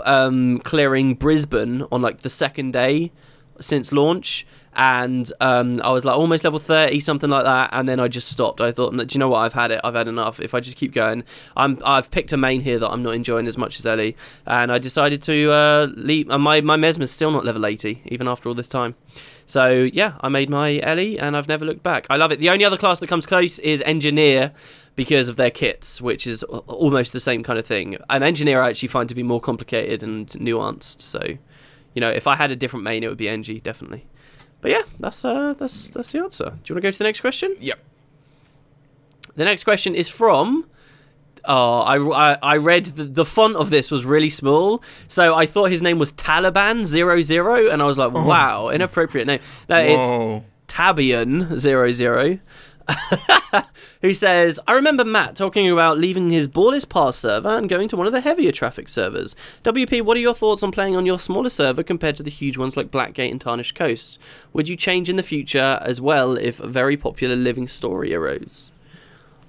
B: clearing Brisbane on like the 2nd day since launch. And I was like almost level 30, something like that, and then I just stopped. I thought, do you know what, I've had enough. If I just keep going, I've picked a main here that I'm not enjoying as much as Ellie, and I decided to leave. And my Mesmer's still not level 80 even after all this time. So yeah, I made my Ellie and I've never looked back. I love it. The only other class that comes close is Engineer because of their kits, which is almost the same kind of thing. An Engineer I actually find to be more complicated and nuanced, so you know, if I had a different main it would be Engie, definitely. But yeah, that's the answer. Do you want to go to the next question?
A: Yep.
B: The next question is from... I read the font of this was really small, so I thought his name was Taliban00, and I was like, wow, inappropriate name. No, it's Tabian00. Who says, I remember Matt talking about leaving his Ballis Pass server and going to one of the heavier traffic servers. WP, what are your thoughts on playing on your smaller server compared to the huge ones like Blackgate and Tarnished Coast? Would you change in the future as well if a very popular living story arose?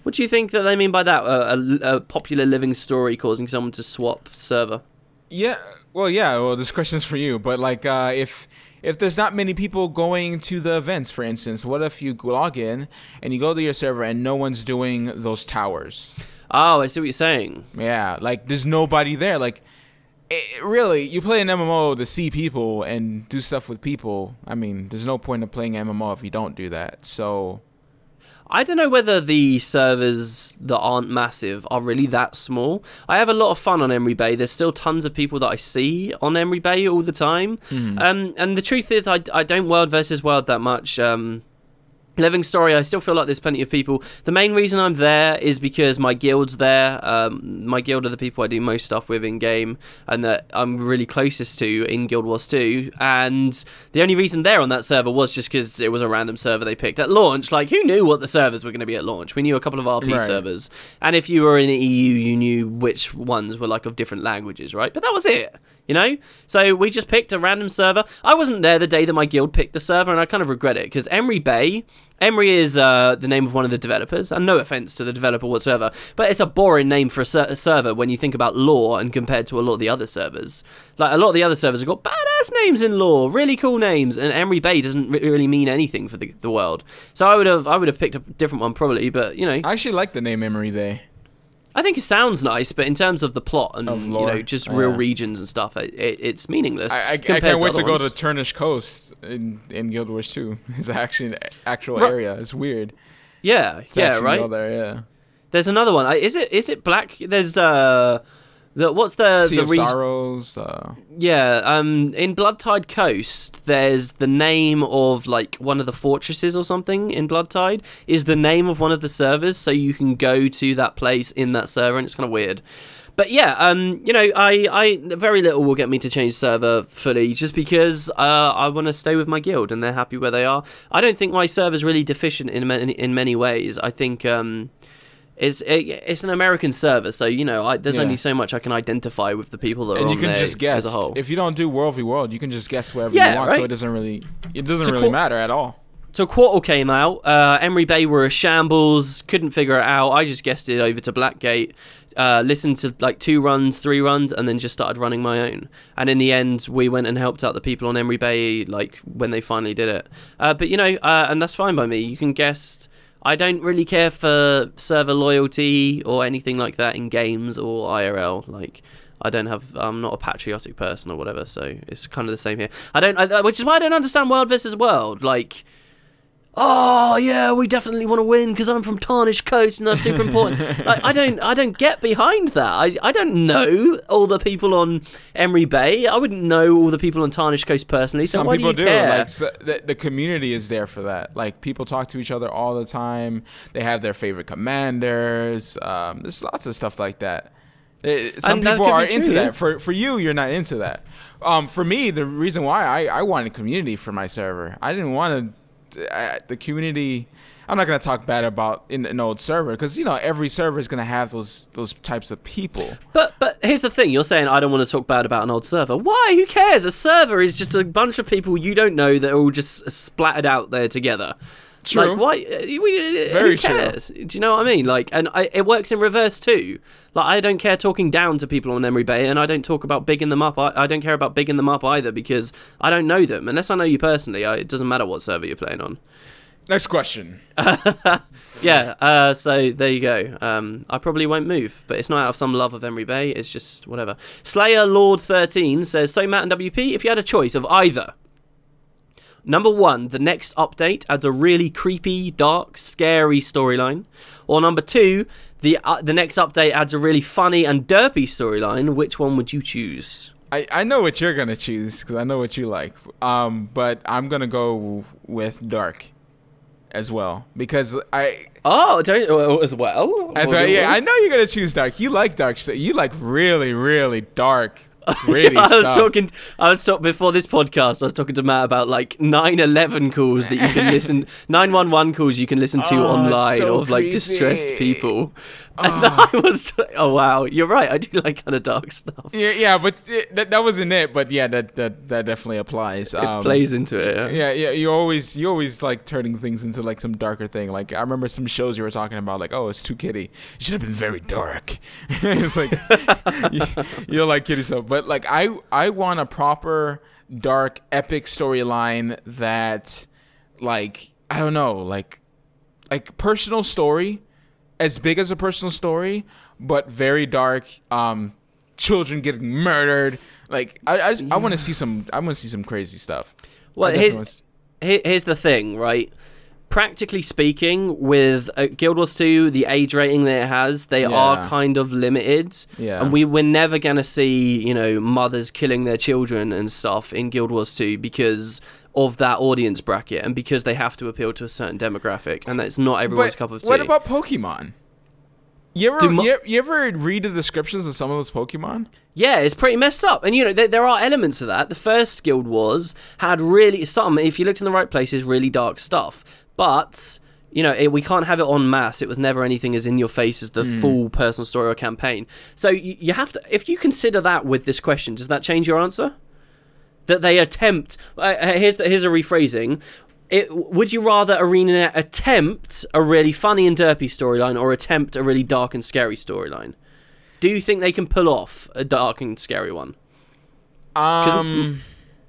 B: What do you think that they mean by that? A popular living story causing someone to swap server?
A: Yeah, well, this question's for you, but like if there's not many people going to the events, for instance, what if you log in and you go to your server and no one's doing those towers?
B: Oh, I see what you're saying.
A: Yeah, like there's nobody there. Like, really, you play an MMO to see people and do stuff with people. I mean, there's no point in playing MMO if you don't do that. So...
B: I don't know whether the servers that aren't massive are really that small. I have a lot of fun on Emery Bay. There's still tons of people that I see on Emery Bay all the time. And the truth is, I don't world versus world that much. Living Story, I still feel like there's plenty of people. The main reason I'm there is because my guild's there. My guild are the people I do most stuff with in-game and that I'm really closest to in Guild Wars 2. And the only reason they're on that server was just because it was a random server they picked at launch. Like, who knew what the servers were going to be at launch? We knew a couple of RP servers. And if you were in the EU, you knew which ones were, like, of different languages, right? But that was it, you know? So we just picked a random server. I wasn't there the day that my guild picked the server, and I kind of regret it, because Emery Bay... Emery is the name of one of the developers, and no offense to the developer whatsoever, but it's a boring name for a server when you think about lore and compared to a lot of the other servers. Like, a lot of the other servers have got badass names in lore, really cool names, and Emery Bay doesn't really mean anything for the world. So I would have picked a different one probably, but, you know.
A: I actually like the name Emery Bay.
B: I think it sounds nice, but in terms of the plot and you know, just real regions and stuff, it's meaningless.
A: I can't wait to go to Tarnished Coast in Guild Wars 2. It's actually an actual area. It's weird.
B: Yeah, right.
A: Go there, yeah.
B: There's another one. Is it Black? There's what's the
A: Sea of
B: region?
A: Sorrows.
B: Yeah, in Bloodtide Coast, there's the name of like one of the fortresses or something in Bloodtide is the name of one of the servers, so you can go to that place in that server, and it's kind of weird. But yeah, you know, I very little will get me to change server fully, just because I want to stay with my guild and they're happy where they are. I don't think my server's really deficient in many ways. I think it's an American server, so you know there's only so much I can identify with the people that are on there. And you can
A: just guess.
B: As a whole.
A: If you don't do World v World, you can just guess wherever you want. Right? So it doesn't really matter at all.
B: So Quartal came out. Emery Bay were a shambles. Couldn't figure it out. I just guessed it over to Blackgate. Listened to like 2 runs, 3 runs, and then just started running my own. And in the end, we went and helped out the people on Emery Bay, like when they finally did it. But you know, and that's fine by me. You can guess. I don't really care for server loyalty or anything like that in games or IRL. Like, I'm not a patriotic person or whatever, so it's kind of the same here. Which is why I don't understand World versus World. Like, oh yeah, we definitely want to win because I'm from Tarnished Coast and that's super important. Like, I don't get behind that. I don't know all the people on Emery Bay. I wouldn't know all the people on Tarnished Coast personally. So
A: Some
B: why
A: people
B: do you care?
A: Like the community is there for that. Like people talk to each other all the time. They have their favorite commanders. There's lots of stuff like that. Some people are into that. For you, you're not into that. For me, the reason why I wanted community for my server, I didn't want to. The community, I'm not going to talk bad about in an old server because every server is going to have those types of people.
B: But here's the thing, you're saying I don't want to talk bad about an old server. Why? Who cares? A server is just a bunch of people you don't know that are all just splattered out there together.
A: True.
B: Like, why? Who cares? True. Do you know what I mean? Like, and it works in reverse too. Like, I don't care talking down to people on Emery Bay, and I don't talk about bigging them up. I don't care about bigging them up either because I don't know them. Unless I know you personally, it doesn't matter what server you're playing on.
A: Next question.
B: Yeah, so there you go. I probably won't move, but it's not out of some love of Emery Bay. It's just whatever. Slayer Lord 13 says, so Matt and WP, if you had a choice of either... Number 1, the next update adds a really creepy, dark, scary storyline. Or number 2, the next update adds a really funny and derpy storyline. Which one would you choose?
A: I know what you're going to choose because I know what you like. But I'm going to go with dark as well because I...
B: Oh, as well?
A: As well, yeah, I know you're going to choose dark. You like dark shit. You like really, really dark really
B: I was talking before this podcast. I was talking to Matt about like 911 calls that you can listen, 911 calls you can listen to online
A: so
B: of like
A: creepy.
B: distressed people. And I was, oh wow, you're right. I do like kind of dark stuff.
A: Yeah, but that wasn't it. But yeah, that definitely applies.
B: It plays into it.
A: Yeah. You always like turning things into like some darker thing. Like I remember some shows you were talking about, like, oh, it's too kiddie. It should have been very dark. It's like you like kiddie stuff. But like I want a proper dark epic storyline that, like, I don't know, like personal story, as big as a personal story, but very dark. Children getting murdered. Like I want to see some. I want to see some crazy stuff.
B: Well, here's the thing, right? Practically speaking, with Guild Wars 2, the age rating that it has, they are kind of limited.
A: Yeah.
B: And we're never going to see, mothers killing their children and stuff in Guild Wars 2 because of that audience bracket and because they have to appeal to a certain demographic. And that's not everyone's cup of tea.
A: What about Pokemon? You ever read the descriptions of some of those Pokemon?
B: Yeah, it's pretty messed up. And, there are elements of that. The first Guild Wars had really, if you looked in the right places, really dark stuff. But, we can't have it en masse. It was never anything as in your face as the full personal story or campaign. So you have to, if you consider that with this question, does that change your answer? That they attempt, here's a rephrasing. Would you rather Arena attempt a really funny and derpy storyline or attempt a really dark and scary storyline? Do you think they can pull off a dark and scary one?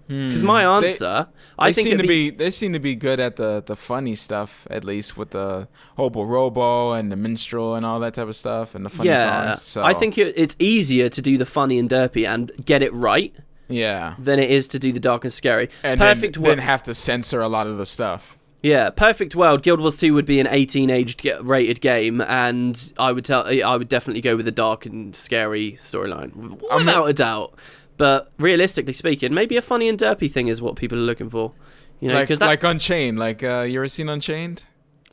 B: Because my answer, I think
A: they seem to be good at the funny stuff, at least with the Hobo Robo and the Minstrel and all that type of stuff and the funny songs. So.
B: I think it's easier to do the funny and derpy and get it right.
A: Yeah.
B: Than it is to do the dark and scary.
A: And then have to censor a lot of the stuff. Yeah,
B: perfect world. Guild Wars 2 would be an 18 age rated game, and I would definitely go with the dark and scary storyline without a doubt. But realistically speaking, maybe a funny and derpy thing is what people are looking for.
A: Like Unchained. Like you ever seen Unchained?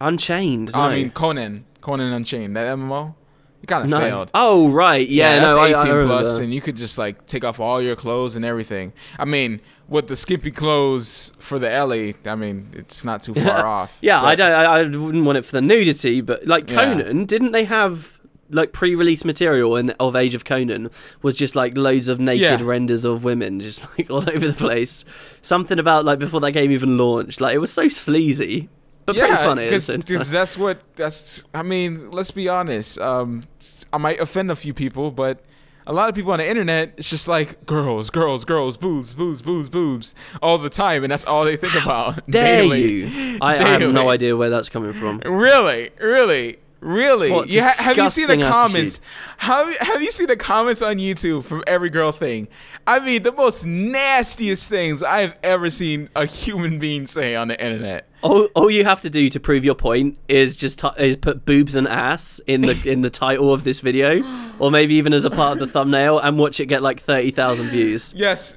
B: Unchained. No.
A: I mean Conan Unchained. That MMO. It kind of failed.
B: Oh right,
A: that's 18 plus, and you could just like take off all your clothes and everything. I mean, with the skimpy clothes for the Ellie, I mean, it's not too far off.
B: Yeah, I wouldn't want it for the nudity, but like Conan, didn't they have like pre-release material of Age of Conan was just like loads of naked renders of women just like all over the place. Something about like before that game even launched, like it was so sleazy. But pretty funny.
A: Because I mean, let's be honest. I might offend a few people, but a lot of people on the internet, it's just like girls, boobs all the time, and that's all they think about.
B: Dare you? I have no idea where that's coming from.
A: Really? Really?
B: What
A: Have you seen the
B: disgusting
A: comments? Have you seen the comments on YouTube from every girl thing? I mean, the most nastiest things I've ever seen a human being say on the internet.
B: All you have to do to prove your point is just is put boobs and ass in the title of this video, or maybe even as a part of the thumbnail, and watch it get like 30,000 views.
A: Yes.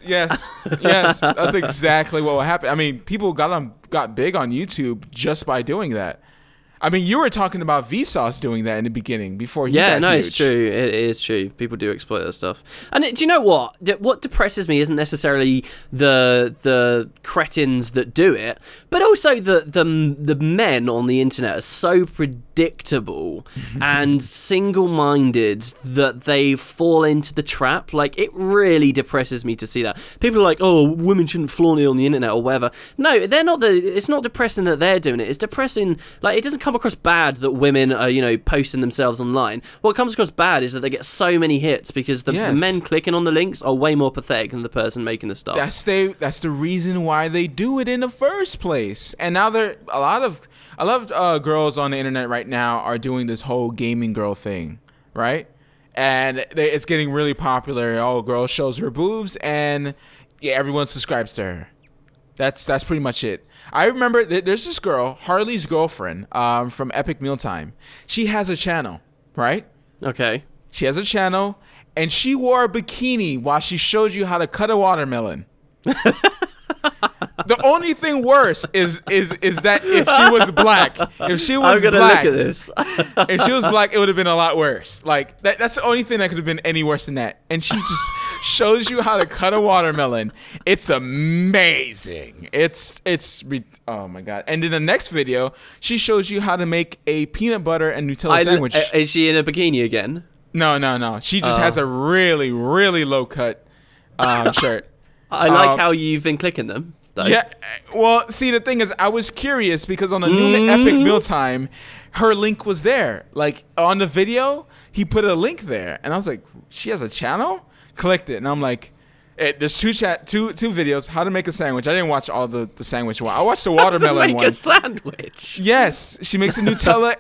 A: That's exactly what will happen. I mean, people got big on YouTube just by doing that. I mean, you were talking about Vsauce doing that in the beginning before he got huge.
B: It's true. It is true. People do exploit that stuff. And do you know what? What depresses me isn't necessarily the cretins that do it, but also the men on the internet are so predictable and single-minded that they fall into the trap. Like, it really depresses me to see that. People are like, oh, women shouldn't flaunt it on the internet or whatever. No, they're not. It's not depressing that they're doing it. It's depressing. Like, it doesn't come across bad that women are, posting themselves online. What comes across bad is that they get so many hits because the men clicking on the links are way more pathetic than the person making the stuff.
A: That's the reason why they do it in the first place. And now a lot of girls on the internet right now are doing this whole gaming girl thing, right? And it's getting really popular. Oh, girl shows her boobs, and everyone subscribes to her. That's pretty much it. I remember there's this girl, Harley's girlfriend, from Epic Mealtime. She has a channel, right?
B: Okay.
A: She has a channel, and she wore a bikini while she showed you how to cut a watermelon. The only thing worse is that if she was black, if she was black,
B: look at this.
A: if she was black, it would have been a lot worse. Like that's the only thing that could have been any worse than that. And she just shows you how to cut a watermelon. It's amazing. Oh my god. And in the next video, she shows you how to make a peanut butter and Nutella sandwich.
B: Is she in a bikini again?
A: No. She just has a really, really low cut shirt.
B: I like how you've been clicking them, though.
A: Yeah, well, see, the thing is, I was curious because on the new Epic Mealtime, her link was there. Like, on the video, he put a link there. And I was like, she has a channel? Clicked it, and I'm like, there's two videos, how to make a sandwich. I didn't watch all the sandwich one. I watched the watermelon one.
B: How to make a sandwich?
A: Yes, she makes a Nutella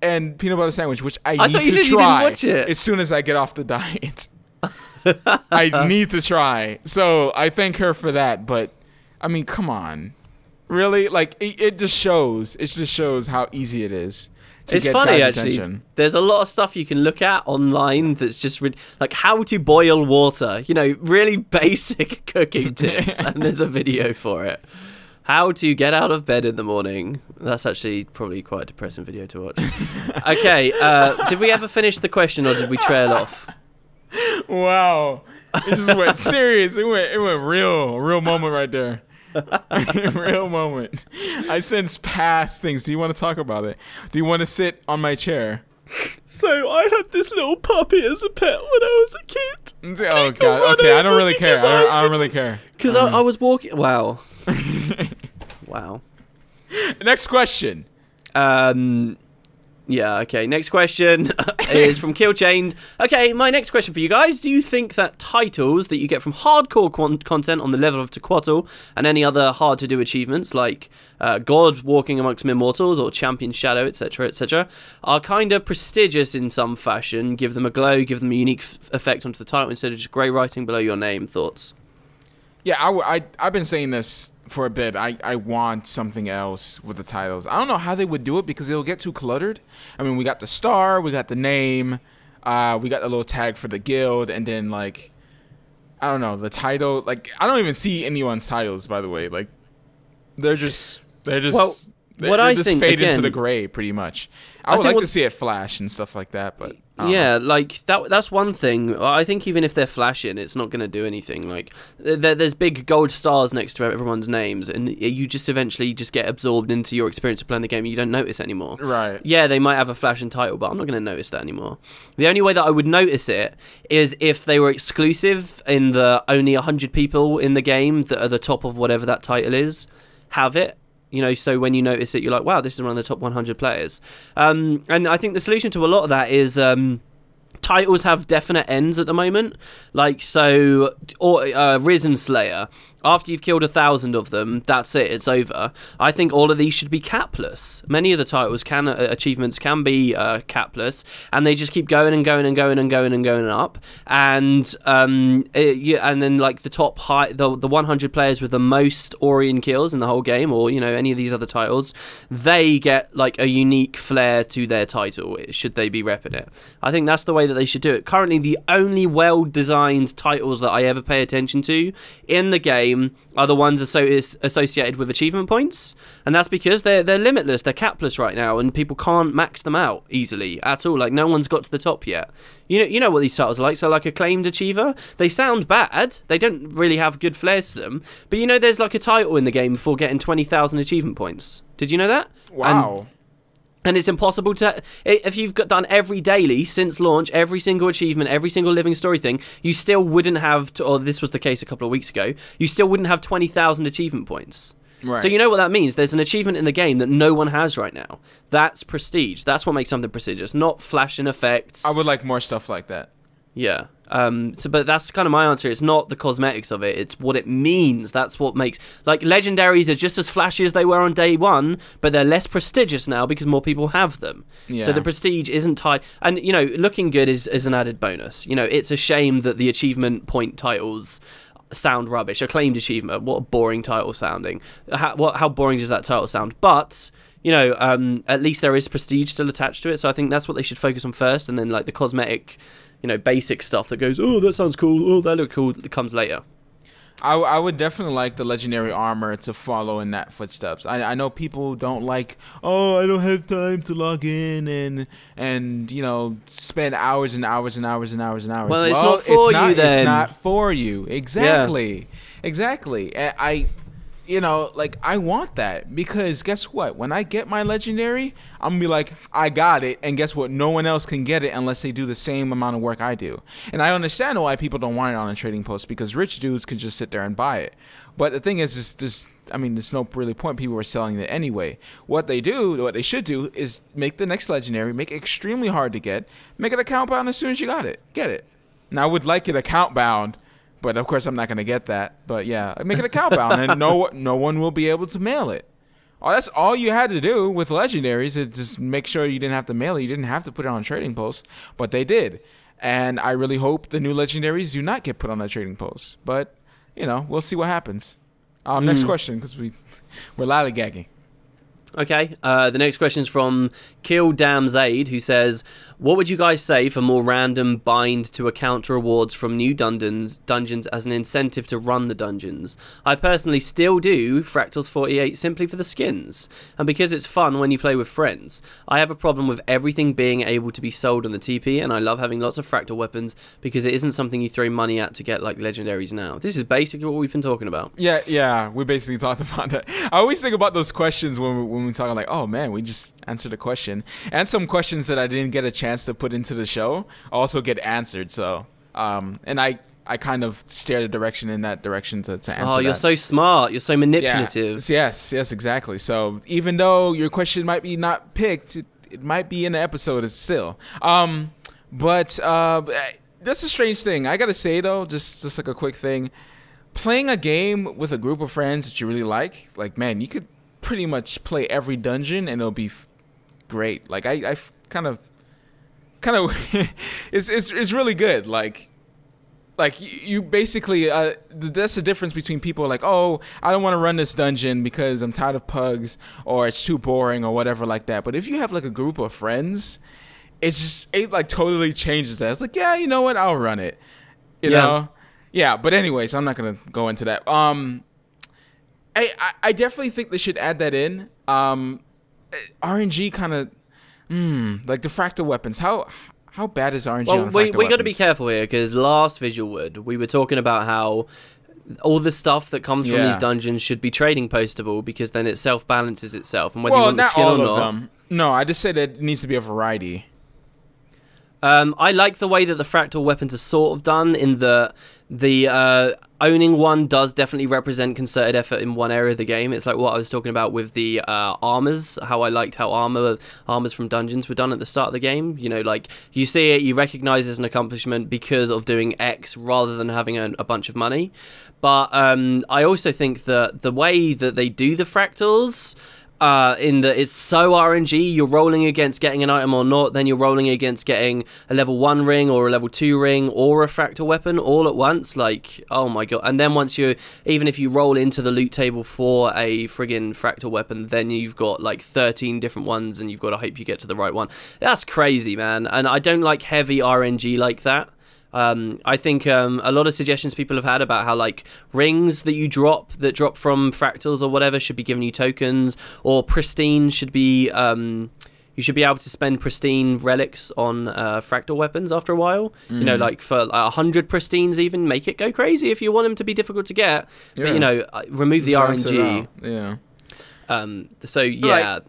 A: and peanut butter sandwich, which I need
B: thought you
A: to
B: said you
A: try
B: didn't watch it.
A: as soon as I get off the diet. I need to try. So I thank her for that. But I mean, come on, really? Like it just shows. It just shows how easy it is to
B: it's
A: get
B: funny,
A: guys'
B: actually.
A: attention.
B: There's a lot of stuff you can look at online that's just like how to boil water. Really basic cooking tips, and there's a video for it. How to get out of bed in the morning. That's actually probably quite a depressing video to watch. Okay, did we ever finish the question, or did we trail off?
A: Wow, it just went serious. It went real moment right there. Real moment. I sense past things. Do you want to talk about it? Do you want to sit on my chair?
B: So I had this little puppy as a pet when I was a kid.
A: Oh god. Okay, I don't really care. I don't really care.
B: Because I was walking. Wow. Wow.
A: Next question.
B: Yeah, okay. Next question is from Killchained. Okay, my next question for you guys. Do you think that titles that you get from hardcore content on the level of Tequatl and any other hard-to-do achievements like God Walking Amongst Mere Mortals or Champion Shadow, etc., are kind of prestigious in some fashion, give them a glow, give them a unique effect onto the title instead of just grey writing below your name? Thoughts?
A: Yeah, I've been saying this for a bit. I want something else with the titles. I don't know how they would do it because it'll get too cluttered. I mean, we got the star, we got the name, we got the little tag for the guild, and then like, I don't know, the title. Like, I don't even see anyone's titles, by the way. Like, they're just fade into the gray pretty much. I would like to see it flash and stuff like that, but
B: yeah, like that's one thing. I think even if they're flashing, it's not going to do anything. Like there's big gold stars next to everyone's names, and you just eventually just get absorbed into your experience of playing the game. And you don't notice anymore.
A: Right.
B: Yeah, they might have a flashing title, but I'm not going to notice that anymore. The only way that I would notice it is if they were exclusive in the only 100 people in the game that are the top of whatever that title is have it. So when you notice it, you're like, wow, this is one of the top 100 players. And I think the solution to a lot of that is titles have definite ends at the moment. Like, so, or Risen Slayer After you've killed 1,000 of them, that's it. It's over. I think all of these should be capless. Many of the titles achievements can be capless, and they just keep going and going and going and going and going up. And and then like the top the 100 players with the most Orion kills in the whole game, or any of these other titles, they get like a unique flair to their title. Should they be repping it? I think that's the way that they should do it. Currently, the only well-designed titles that I ever pay attention to in the game are the ones associated with achievement points, and that's because they're limitless, they're capless right now, and people can't max them out easily at all. Like, no one's got to the top yet. You know what these titles are like. So like Acclaimed Achiever, they sound bad, they don't really have good flares to them, but there's like a title in the game for getting 20,000 achievement points. Did you know that?
A: Wow.
B: And it's impossible to, if you've done every daily since launch, every single achievement, every single living story thing, you still wouldn't have, or this was the case a couple of weeks ago, you still wouldn't have 20,000 achievement points.
A: Right.
B: So you know what that means? There's an achievement in the game that no one has right now. That's prestige. That's what makes something prestigious, not flashing effects.
A: I would like more stuff like that.
B: Yeah. But that's kind of my answer. It's not the cosmetics of it. It's what it means. That's what makes, like, legendaries are just as flashy as they were on day one, but they're less prestigious now because more people have them.
A: Yeah.
B: So the prestige isn't tied. And, looking good is an added bonus. It's a shame that the achievement point titles sound rubbish. Acclaimed Achievement, what a boring title sounding. How boring does that title sound? But at least there is prestige still attached to it. So I think that's what they should focus on first, and then like the cosmetic, basic stuff that goes, oh, that sounds cool, oh, that looks cool, it comes later.
A: I would definitely like the legendary armor to follow in that footsteps. I know people don't like, oh, I don't have time to log in and spend hours and hours and hours and hours and hours.
B: Well, it's not for you then.
A: It's not for you. Exactly. Yeah. Exactly. I want that, because guess what? When I get my legendary, I'm going to be like, I got it. And guess what? No one else can get it unless they do the same amount of work I do. And I understand why people don't want it on a trading post, because rich dudes can just sit there and buy it. But the thing is there's no really point. People are selling it anyway. What they should do is make the next legendary, make it extremely hard to get, make it account bound as soon as you got it. Get it. Now, I would like it account bound, but of course I'm not going to get that. But yeah, make it account bound, and no one will be able to mail it. Oh, that's all you had to do with legendaries, is just make sure you didn't have to mail it. You didn't have to put it on trading posts, but they did. And I really hope the new legendaries do not get put on a trading post. But we'll see what happens. Next question, because we're lollygagging.
B: Okay, the next question is from Kill Damn Zaid, who says, what would you guys say for more random bind to account rewards from new dungeons as an incentive to run the dungeons? I personally still do Fractals 48 simply for the skins, and because it's fun when you play with friends. I have a problem with everything being able to be sold on the TP, and I love having lots of fractal weapons because it isn't something you throw money at to get like legendaries now. This is basically what we've been talking about.
A: Yeah, we basically talked about that. I always think about those questions when we're talking like, oh man, we just answered a question. And some questions that I didn't get a chance to put into the show also get answered. So, and I kind of steer in that direction to answer that.
B: Oh, you're so smart. You're so manipulative.
A: Yeah. Yes, exactly. So even though your question might be not picked, it might be in the episode still. But that's a strange thing. I got to say though, just like a quick thing, playing a game with a group of friends that you really like man, you could pretty much play every dungeon and it'll be great. Like I kind of it's really good. Like you basically that's the difference between people like, oh, I don't want to run this dungeon because I'm tired of pugs or it's too boring or whatever like that. But if you have like a group of friends, it like totally changes that. It's like, yeah, you know what, I'll run it. You know? Yeah, but anyways, I'm not gonna go into that. I definitely think they should add that in. RNG kind of, like the fractal weapons. How bad is RNG on fractal weapons?
B: We got to be careful here, because last VisualWood, we were talking about how all the stuff that comes from these dungeons should be trading postable, because then it self-balances itself. And whether you want the skill or not.
A: No, I just said it needs to be a variety.
B: I like the way that the fractal weapons are sort of done, in that The owning one does definitely represent concerted effort in one area of the game. It's like what I was talking about with the armors, how I liked how armors from dungeons were done at the start of the game. You know, like you see it, you recognize as an accomplishment because of doing X rather than having a bunch of money. But I also think that the way that they do the fractals, in that it's so RNG, you're rolling against getting an item or not, then you're rolling against getting a level 1 ring or a level 2 ring or a fractal weapon all at once. Like, oh my god. And then even if you roll into the loot table for a friggin' fractal weapon, then you've got like 13 different ones and you've got to hope you get to the right one. That's crazy, man. And I don't like heavy RNG like that. I think a lot of suggestions people have had about how like rings that drop from fractals or whatever should be giving you tokens, or pristine should be you should be able to spend pristine relics on fractal weapons after a while. You know, like for 100 pristines, even make it go crazy if you want them to be difficult to get. Yeah. But you know, remove the RNG.
A: Yeah.
B: So yeah,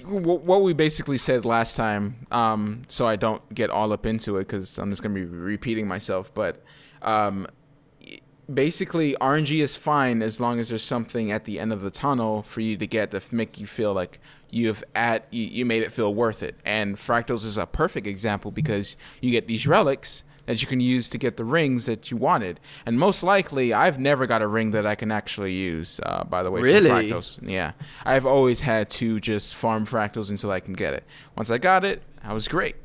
A: what we basically said last time, so I don't get all up into it because I'm just gonna be repeating myself, but basically RNG is fine as long as there's something at the end of the tunnel for you to get to make you feel like you made it feel worth it. And fractals is a perfect example because you get these relics that you can use to get the rings that you wanted. And most likely, I've never got a ring that I can actually use, by the way,
B: really?
A: for fractals. Yeah. I've always had to just farm fractals until I can get it. Once I got it, I was great.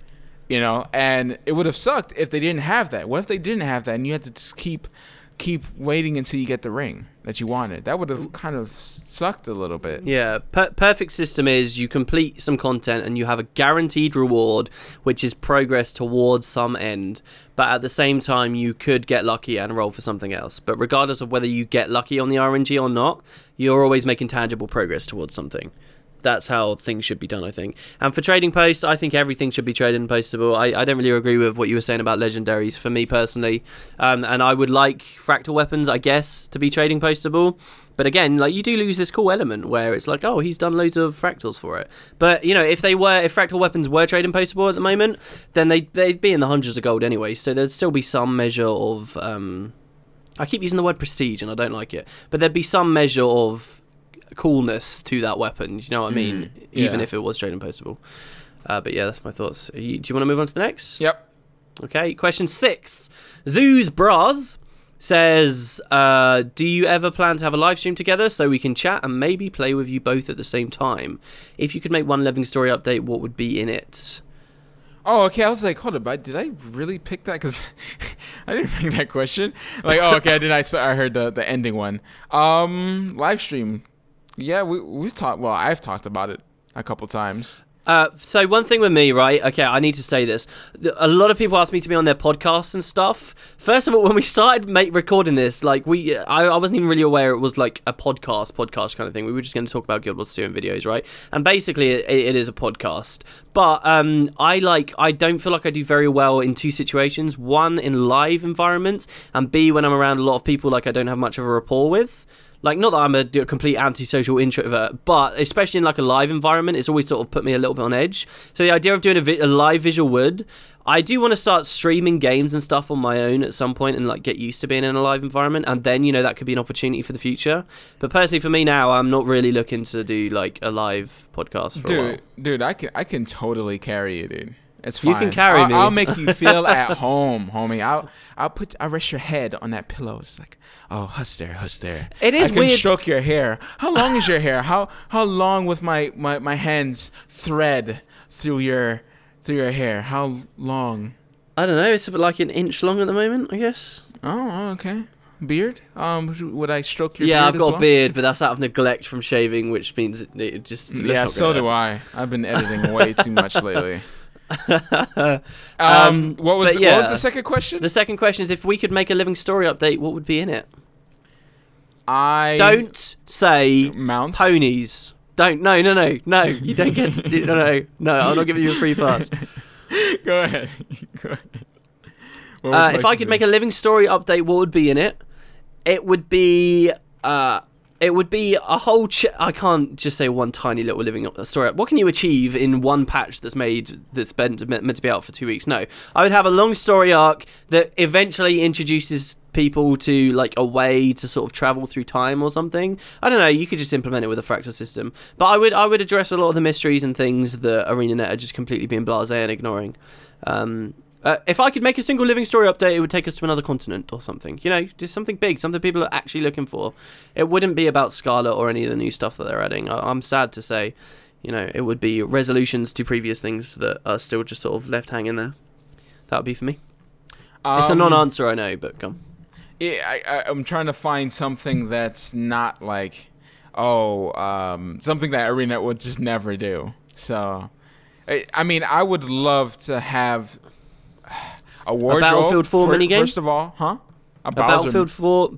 A: You know, and it would have sucked if they didn't have that. What if they didn't have that and you had to just keep waiting until you get the ring that you wanted? That would have kind of sucked a little bit.
B: Yeah, perfect system is you complete some content and you have a guaranteed reward, which is progress towards some end. But at the same time, you could get lucky and roll for something else. But regardless of whether you get lucky on the RNG or not, you're always making tangible progress towards something. That's how things should be done, I think. And for trading posts, I think everything should be traded and postable. I don't really agree with what you were saying about legendaries for me personally. And I would like fractal weapons, I guess, to be trading postable. But again, like you do lose this cool element where it's like, oh, he's done loads of fractals for it. But you know, if fractal weapons were trading postable at the moment, then they'd be in the hundreds of gold anyway. So there'd still be some measure of I keep using the word prestige and I don't like it, but there'd be some measure of coolness to that weapon, you know what I mean? Even if it was trading postable. But yeah, that's my thoughts. Do you want to move on to the next?
A: Yep.
B: Okay, question 6. Zeus Braz says, do you ever plan to have a live stream together so we can chat and maybe play with you both at the same time? If you could make one living story update, what would be in it?
A: Oh, okay. I was like, hold up, did I really pick that? Because I didn't pick that question. Like, oh, okay, I heard the ending one. Live stream. Yeah, we've talked. Well, I've talked about it a couple times.
B: So one thing with me, right? Okay, I need to say this. A lot of people ask me to be on their podcasts and stuff. First of all, when we started recording this, like I wasn't even really aware it was like a podcast kind of thing. We were just going to talk about Guild Wars 2 and videos, right? And basically, it is a podcast. But I don't feel like I do very well in two situations. One, in live environments, and B, when I'm around a lot of people like I don't have much of a rapport with. Like, not that I'm a complete antisocial introvert, but especially in like a live environment, it's always sort of put me a little bit on edge. So the idea of doing a live VisualWood, I do want to start streaming games and stuff on my own at some point and like get used to being in a live environment, and then, you know, that could be an opportunity for the future. But personally, for me now, I'm not really looking to do like a live podcast for a while.
A: Dude, I can totally carry you, dude. It's fine.
B: You can carry me.
A: I'll make you feel at home, homie. I'll rest your head on that pillow. It's like, oh, hush there.
B: It is
A: I can
B: weird.
A: stroke your hair. How long is your hair? How long with my hands thread through your hair? How long?
B: I don't know. It's about like an inch long at the moment, I guess.
A: Oh, okay. Beard? Would I stroke your beard?
B: Yeah, I've got
A: a
B: beard, but that's out of neglect from shaving, which means it just.
A: Yeah, so do I. I've been editing way too much lately. What was the second question?
B: The second question is, if we could make a living story update, what would be in it? Don't say
A: mounts.
B: Ponies. Don't. No. You don't get to, no. I'm not giving you a free pass.
A: Go ahead.
B: If I could make a living story update, what would be in it? It would be a whole. I can't just say one tiny little living story. What can you achieve in one patch that's meant to be out for 2 weeks? No, I would have a long story arc that eventually introduces people to like a way to sort of travel through time or something. I don't know, you could just implement it with a fractal system. But I would address a lot of the mysteries and things that ArenaNet are just completely being blasé and ignoring. If I could make a single living story update, it would take us to another continent or something. You know, just something big, something people are actually looking for. It wouldn't be about Scarlet or any of the new stuff that they're adding. I'm sad to say, you know, it would be resolutions to previous things that are still just sort of left hanging there. That would be for me. It's a non-answer, I know, but come.
A: Yeah, I'm trying to find something that's not like, something that ArenaNet would just never do. So, I mean, I would love to have a wardrobe.
B: A Battlefield 4 minigame?
A: First of all, huh?
B: A Battlefield 4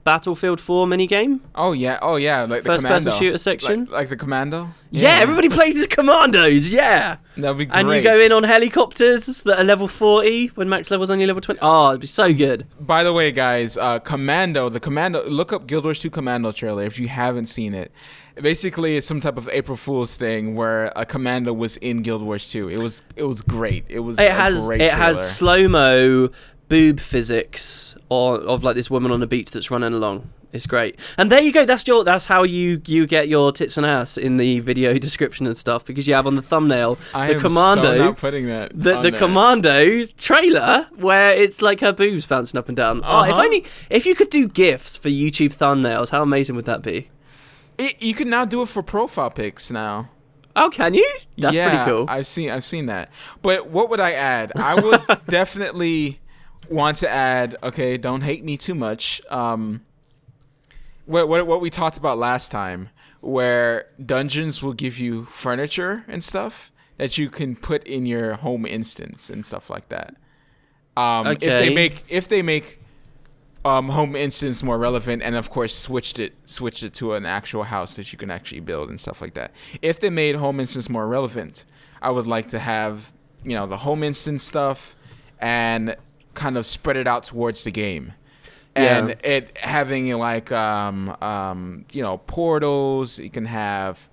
B: minigame?
A: Oh yeah, like the
B: first
A: Commando.
B: person shooter section?
A: Like the Commando?
B: Yeah, everybody plays as commandos, yeah!
A: That'd be great.
B: And you go in on helicopters that are level 40 when max level's only level 20. Oh, it'd be so good.
A: By the way, guys, the Commando, look up Guild Wars 2 Commando trailer if you haven't seen it. Basically, it's some type of April Fool's thing where a Commando was in Guild Wars 2. It was great. It
B: has slow-mo boob physics of like this woman on the beach that's running along. It's great. And there you go. That's how you get your tits and ass in the video description and stuff, because you have on the thumbnail the Commando.
A: So not putting that
B: the Commando trailer where it's like her boobs bouncing up and down. If you could do GIFs for YouTube thumbnails, how amazing would that be?
A: You can now do it for profile pics now.
B: Oh, can you? That's pretty cool.
A: I've seen that. But what would I add? I would definitely want to add. Okay, don't hate me too much. What we talked about last time, where dungeons will give you furniture and stuff that you can put in your home instance and stuff like that. If they make home instance more relevant, and of course switched it to an actual house that you can actually build and stuff like that. If they made home instance more relevant, I would like to have, you know, the home instance stuff and kind of spread it out towards the game. And it having like you know, portals. You can have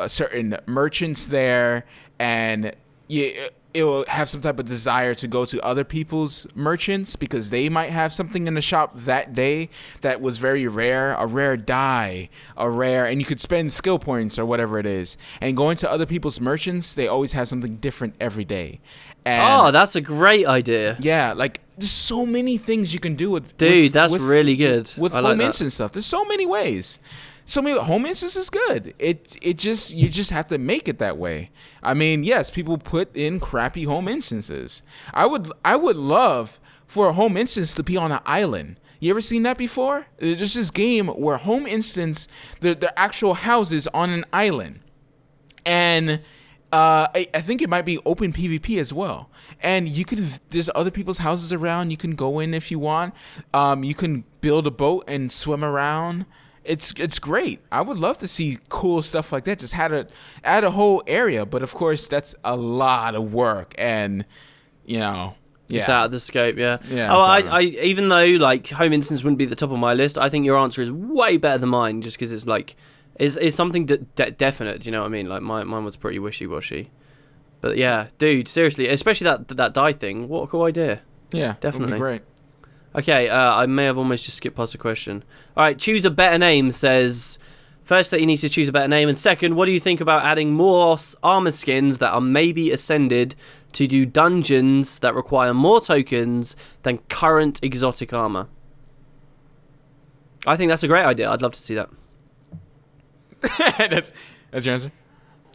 A: certain merchants there, and it will have some type of desire to go to other people's merchants because they might have something in the shop that day that was very rare, a rare dye, and you could spend skill points or whatever it is. And going to other people's merchants, they always have something different every day. And
B: that's a great idea.
A: Yeah, like there's so many things you can do with.
B: Dude, that's really good.
A: With home instance stuff, there's so many ways. So many home instance is good. You just have to make it that way. I mean, yes, people put in crappy home instances. I would love for a home instance to be on an island. You ever seen that before? There's this game where home instance, the actual houses on an island, and I think it might be open PvP as well. And there's other people's houses around. You can go in if you want. You can build a boat and swim around. It's great. I would love to see cool stuff like that. Just add a whole area, but of course that's a lot of work, and you know,
B: it's out of the scope. Yeah.
A: I
B: even though like home instance wouldn't be at the top of my list, I think your answer is way better than mine, just because it's like it's something definite. You know what I mean? Like mine was pretty wishy-washy, but yeah, dude, seriously, especially that dye thing. What a cool idea.
A: Yeah,
B: definitely
A: would be great.
B: Okay, I may have almost just skipped past a question. All right, choose a better name says, first that you need to choose a better name, and second, what do you think about adding more armor skins that are maybe ascended to do dungeons that require more tokens than current exotic armor? I think that's a great idea. I'd love to see that.
A: That's your answer?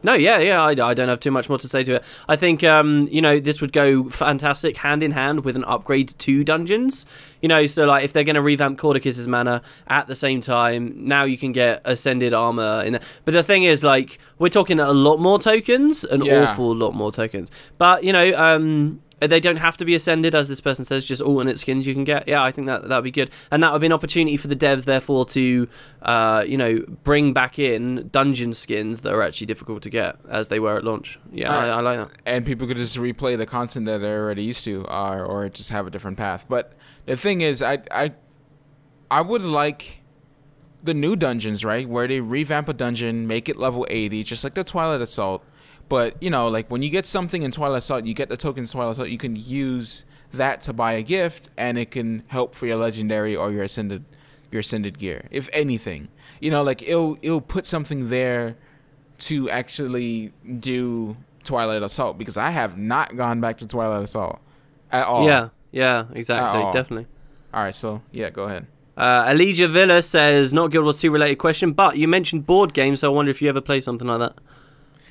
B: No, yeah, I don't have too much more to say to it. I think, you know, this would go fantastic hand in hand with an upgrade to dungeons. You know, so like if they're going to revamp Cordicus's Manor at the same time, now you can get ascended armor in there. But the thing is, like, we're talking a lot more tokens, awful lot more tokens. But, you know, they don't have to be ascended, as this person says, just alternate skins you can get. Yeah, I think that'd be good. And that would be an opportunity for the devs, therefore, to, you know, bring back in dungeon skins that are actually difficult to get, as they were at launch. Yeah, I like that. And
A: people could just replay the content that they're already used to, or just have a different path. But the thing is, I would like the new dungeons, right, where they revamp a dungeon, make it level 80, just like the Twilight Assault, But you know, like when you get something in Twilight Assault, you get the tokens in Twilight Assault. You can use that to buy a gift, and it can help for your legendary or your ascended gear. If anything, you know, like it'll put something there to actually do Twilight Assault, because I have not gone back to Twilight Assault at all.
B: Yeah, exactly, definitely.
A: All right, so yeah, go ahead.
B: Elijah Villa says, not Guild Wars 2 related question, but you mentioned board games, so I wonder if you ever play something like that.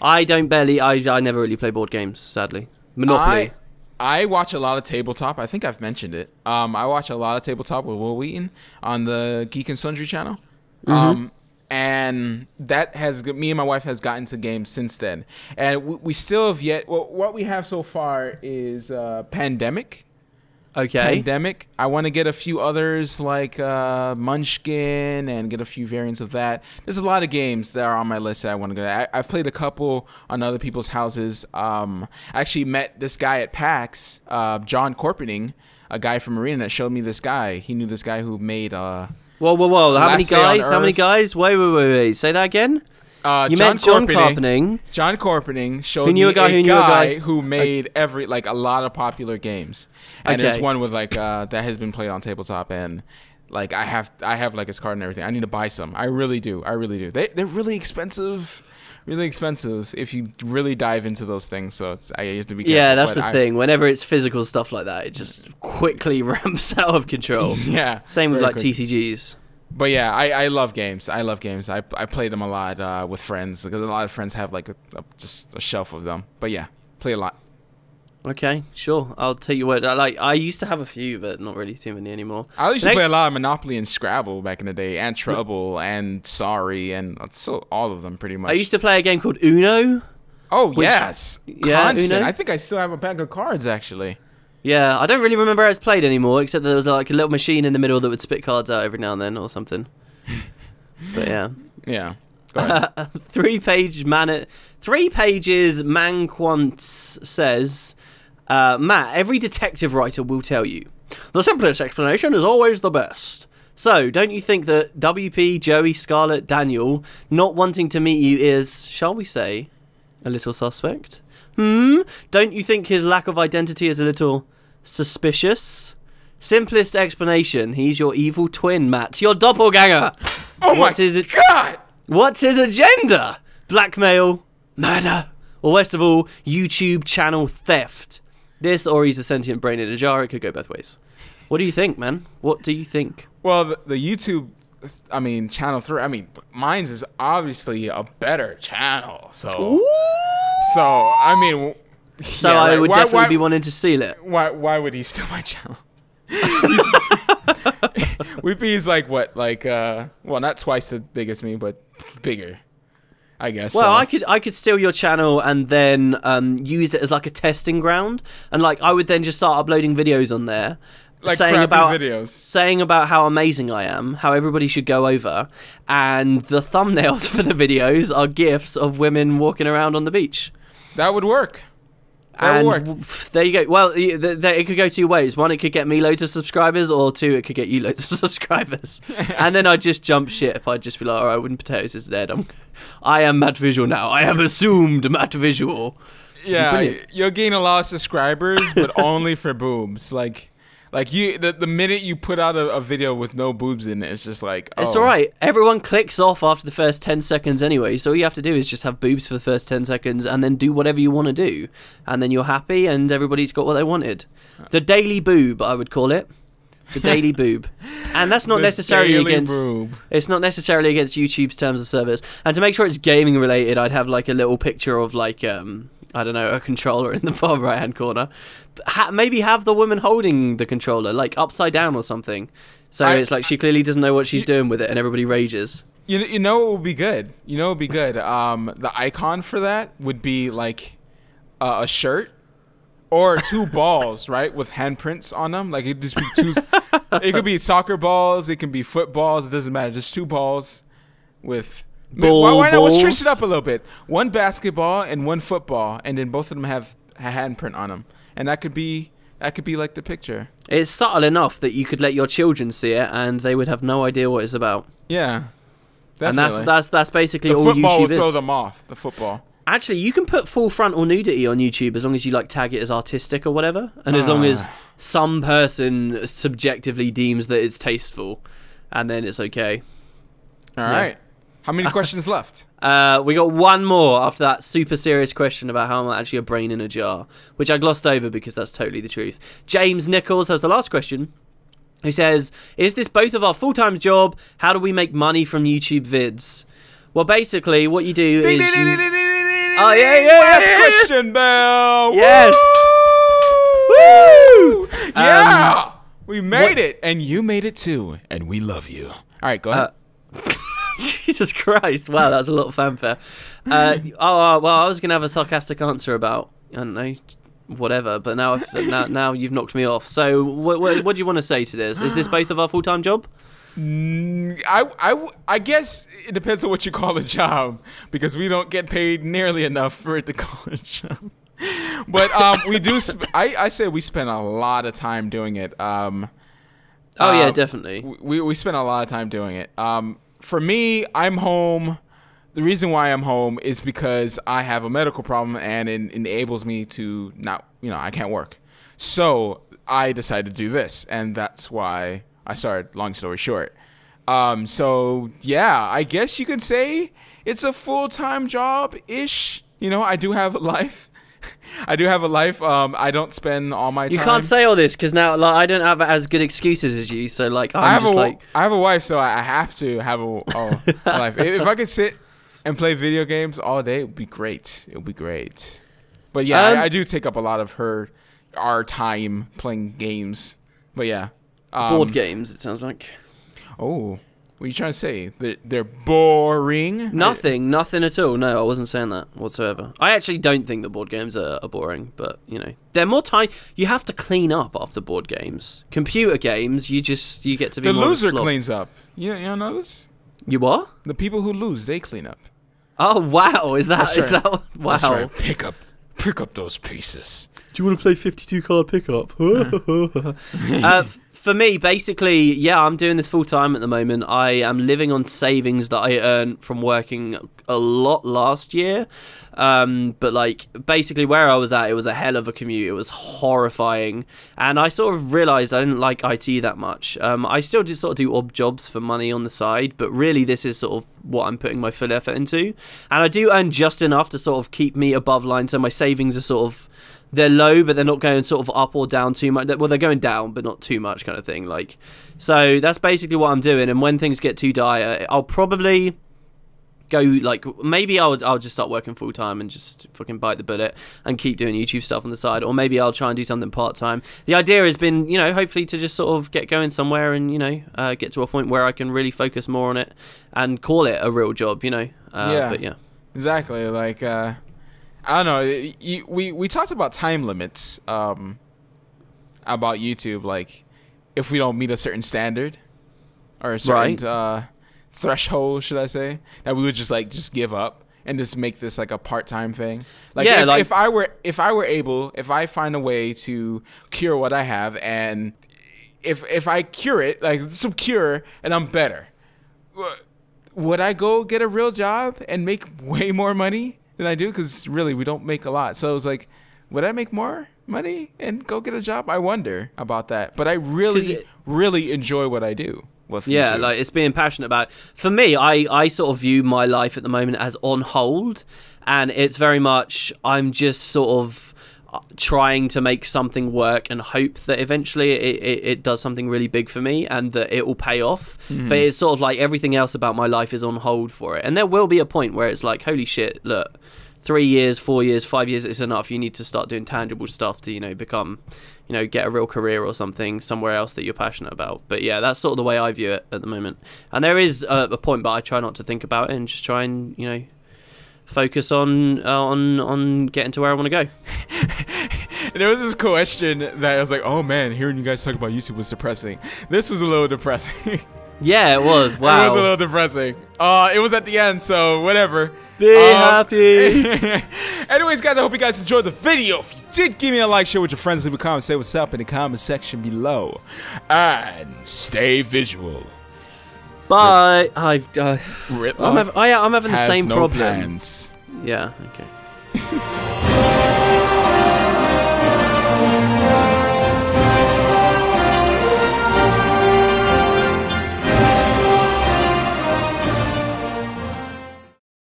B: I never really play board games, sadly. Monopoly.
A: I watch a lot of tabletop. I think I've mentioned it. I watch a lot of tabletop with Will Wheaton on the Geek and Sundry channel. And that has, me and my wife has gotten to games since then. And we still have yet, well, what we have so far is Pandemic.
B: Okay.
A: Pandemic. I want to get a few others like Munchkin and get a few variants of that. There's a lot of games that are on my list that I want to go. I've played a couple on other people's houses. I actually met this guy at PAX, John Corpening, a guy from Marina that showed me this guy. He knew this guy who made
B: Whoa. How many guys? How many guys? Wait. Say that again? You met John Corpening.
A: John Corpening showed me a guy who made a lot of popular games, and there's one with that has been played on tabletop, and like I have like his card and everything. I need to buy some. I really do. They're really expensive. Really expensive if you really dive into those things. So I have to be careful.
B: Yeah, that's the thing. Whenever it's physical stuff like that, it just quickly ramps out of control.
A: Yeah.
B: Same with like TCGs.
A: But yeah, I love games. I play them a lot with friends, because a lot of friends have like just a shelf of them. But yeah, play a lot.
B: Okay, sure. I'll take your word. I used to have a few, but not really too many anymore.
A: I used to play a lot of Monopoly and Scrabble back in the day, and Trouble and Sorry, and so all of them pretty much.
B: I used to play a game called Uno.
A: Oh yes,
B: yeah,
A: Constant.
B: Uno.
A: I think I still have a pack of cards actually.
B: Yeah, I don't really remember how it's played anymore, except that there was like a little machine in the middle that would spit cards out every now and then or something. But yeah.
A: Yeah.
B: 3 pages Manquants says, Matt, every detective writer will tell you, the simplest explanation is always the best. So, don't you think that WP, Joey, Scarlett, Daniel not wanting to meet you is, shall we say, a little suspect? Don't you think his lack of identity is a little suspicious? Simplest explanation, he's your evil twin, Matt. Your doppelganger.
A: Oh my God!
B: What's his agenda? Blackmail, murder, or worst of all, YouTube channel theft. This, or he's a sentient brain in a jar. It could go both ways. What do you think, man? What do you think?
A: Well, the YouTube, channel 3, mine's is obviously a better channel. So...
B: Ooh.
A: So, I
B: would definitely be wanting to steal it.
A: Why would he steal my channel? Weepy's like what? Well, not twice as big as me, but bigger, I guess.
B: Well, I could steal your channel and then use it as like a testing ground, and like I would then just start uploading videos on there.
A: Like
B: saying
A: videos.
B: about how amazing I am, how everybody should go over, and the thumbnails for the videos are gifs of women walking around on the beach.
A: That would work.
B: There you go. Well, it could go 2 ways. 1, it could get me loads of subscribers, or 2, it could get you loads of subscribers. And then I'd just jump ship. I'd just be like, all right, Wooden Potatoes is dead. I am Matt Visual now. I have assumed Matt Visual.
A: Yeah, you'll gain a lot of subscribers, but only for boobs. Like you, the minute you put out a video with no boobs in it, it's just like, oh.
B: It's alright. Everyone clicks off after the first 10 seconds anyway, so all you have to do is just have boobs for the first 10 seconds and then do whatever you want to do. And then you're happy and everybody's got what they wanted. The daily boob, I would call it. The daily boob. And that's not necessarily against... Boob. It's not necessarily against YouTube's terms of service. And to make sure it's gaming related, I'd have like a little picture of like... I don't know, a controller in the bottom right-hand corner. Maybe have the woman holding the controller, like upside down or something. So it's like she clearly doesn't know what she's doing with it, and everybody rages.
A: You know what would be good? The icon for that would be like a shirt or 2 balls, right, with handprints on them. Like it'd just be 2. It could be soccer balls. It can be footballs. It doesn't matter. Just 2 balls with. Why not? Let's switch it up a little bit. 1 basketball and 1 football, and then both of them have a handprint on them, and that could be like the picture.
B: It's subtle enough that you could let your children see it, and they would have no idea what it's about.
A: Yeah, definitely.
B: And that's basically
A: the
B: all
A: football
B: YouTube
A: would
B: is.
A: throw them off. The football.
B: Actually, you can put full frontal nudity on YouTube as long as you like tag it as artistic or whatever, and as long as some person subjectively deems that it's tasteful, and then it's okay.
A: All right. How many questions left?
B: We got one more after that super serious question about how I'm actually a brain in a jar, which I glossed over because that's totally the truth. James Nichols has the last question, who says, is this both of our full-time job? How do we make money from YouTube vids? Well, basically, what you do is you... Oh,
A: Last question, Bell.
B: Yes.
A: Woo! Yeah. We made it, and you made it too, and we love you. All right, go ahead.
B: Jesus Christ! Wow, that was a lot of fanfare. Well, I was gonna have a sarcastic answer about, I don't know, whatever, but now you've knocked me off. So, what do you want to say to this? Is this both of our full-time job?
A: I guess it depends on what you call a job, because we don't get paid nearly enough for it to call a job. But we do. I say we spend a lot of time doing it. Oh
B: yeah, definitely.
A: We spend a lot of time doing it. For me, I'm home. The reason why I'm home is because I have a medical problem, and it enables me to not, I can't work. So I decided to do this, and that's why I started. Long story short. So yeah, I guess you could say it's a full-time job-ish. I do have a life. I do have a life. I don't spend all my time.
B: You can't say all this because now, I don't have as good excuses as you. So, I
A: have a wife, so I have to have a life. If I could sit and play video games all day, it would be great. It would be great. But yeah, I do take up a lot of our time playing games. But yeah,
B: board games. It sounds like.
A: Oh. What are you trying to say? They're boring?
B: Nothing at all. No, I wasn't saying that whatsoever. I actually don't think that board games are boring, but, they're more time. You have to clean up after board games. Computer games, you get to be
A: the
B: more
A: loser
B: of a slob.
A: cleans up. You don't know this?
B: You what?
A: The people who lose, they clean up.
B: Oh, wow. Is that wow.
A: That's right. Pick up those pieces.
B: Do you want to play 52 card pickup? For me, basically, yeah, I'm doing this full time at the moment. I am living on savings that I earned from working a lot last year. But basically where I was at, it was a hell of a commute. It was horrifying. And I sort of realized I didn't like IT that much. I still just sort of do odd jobs for money on the side, but really this is sort of what I'm putting my full effort into. And I do earn just enough to sort of keep me above line. So my savings are sort of, they're low, but they're not going sort of up or down too much. Well, they're going down, but not too much, kind of thing. So that's basically what I'm doing. And when things get too dire, I'll probably go maybe I'll just start working full time and just fucking bite the bullet and keep doing YouTube stuff on the side, or maybe I'll try and do something part time. The idea has been, hopefully to just sort of get going somewhere and get to a point where I can really focus more on it and call it a real job.
A: Yeah.
B: But yeah,
A: exactly. I don't know. We talked about time limits about YouTube. If we don't meet a certain standard or a certain threshold, should I say, that we would just give up and just make this a part-time thing. If I find a way to cure what I have, and if I cure it, some cure, and I'm better, would I go get a real job and make way more money than I do? Because really, we don't make a lot. So it's would I make more money and go get a job? I wonder about that. But I really enjoy what I do.
B: Yeah, it's being passionate about it. For me, I sort of view my life at the moment as on hold, and it's very much I'm just sort of trying to make something work and hope that eventually it does something really big for me and that it will pay off. Mm-hmm. But it's sort of everything else about my life is on hold for it, and there will be a point where it's holy shit, look, 3 years, 4 years, 5 years, it's enough. You need to start doing tangible stuff to become, get a real career or something somewhere else that you're passionate about. But yeah, that's sort of the way I view it at the moment. And there is a point, but I try not to think about it and just try and focus on getting to where I want to go.
A: There was this question that I was oh man, hearing you guys talk about YouTube was depressing. This was a little depressing.
B: Yeah, it was. Wow.
A: It was a little depressing. It was at the end, so whatever.
B: Be happy.
A: Anyways, guys, I hope you guys enjoyed the video. If you did, give me a like, share with your friends, leave a comment, say what's up in the comment section below. And stay visual.
B: Bye.
A: Rip
B: I'm having the same problem.
A: Plans.
B: Yeah, okay.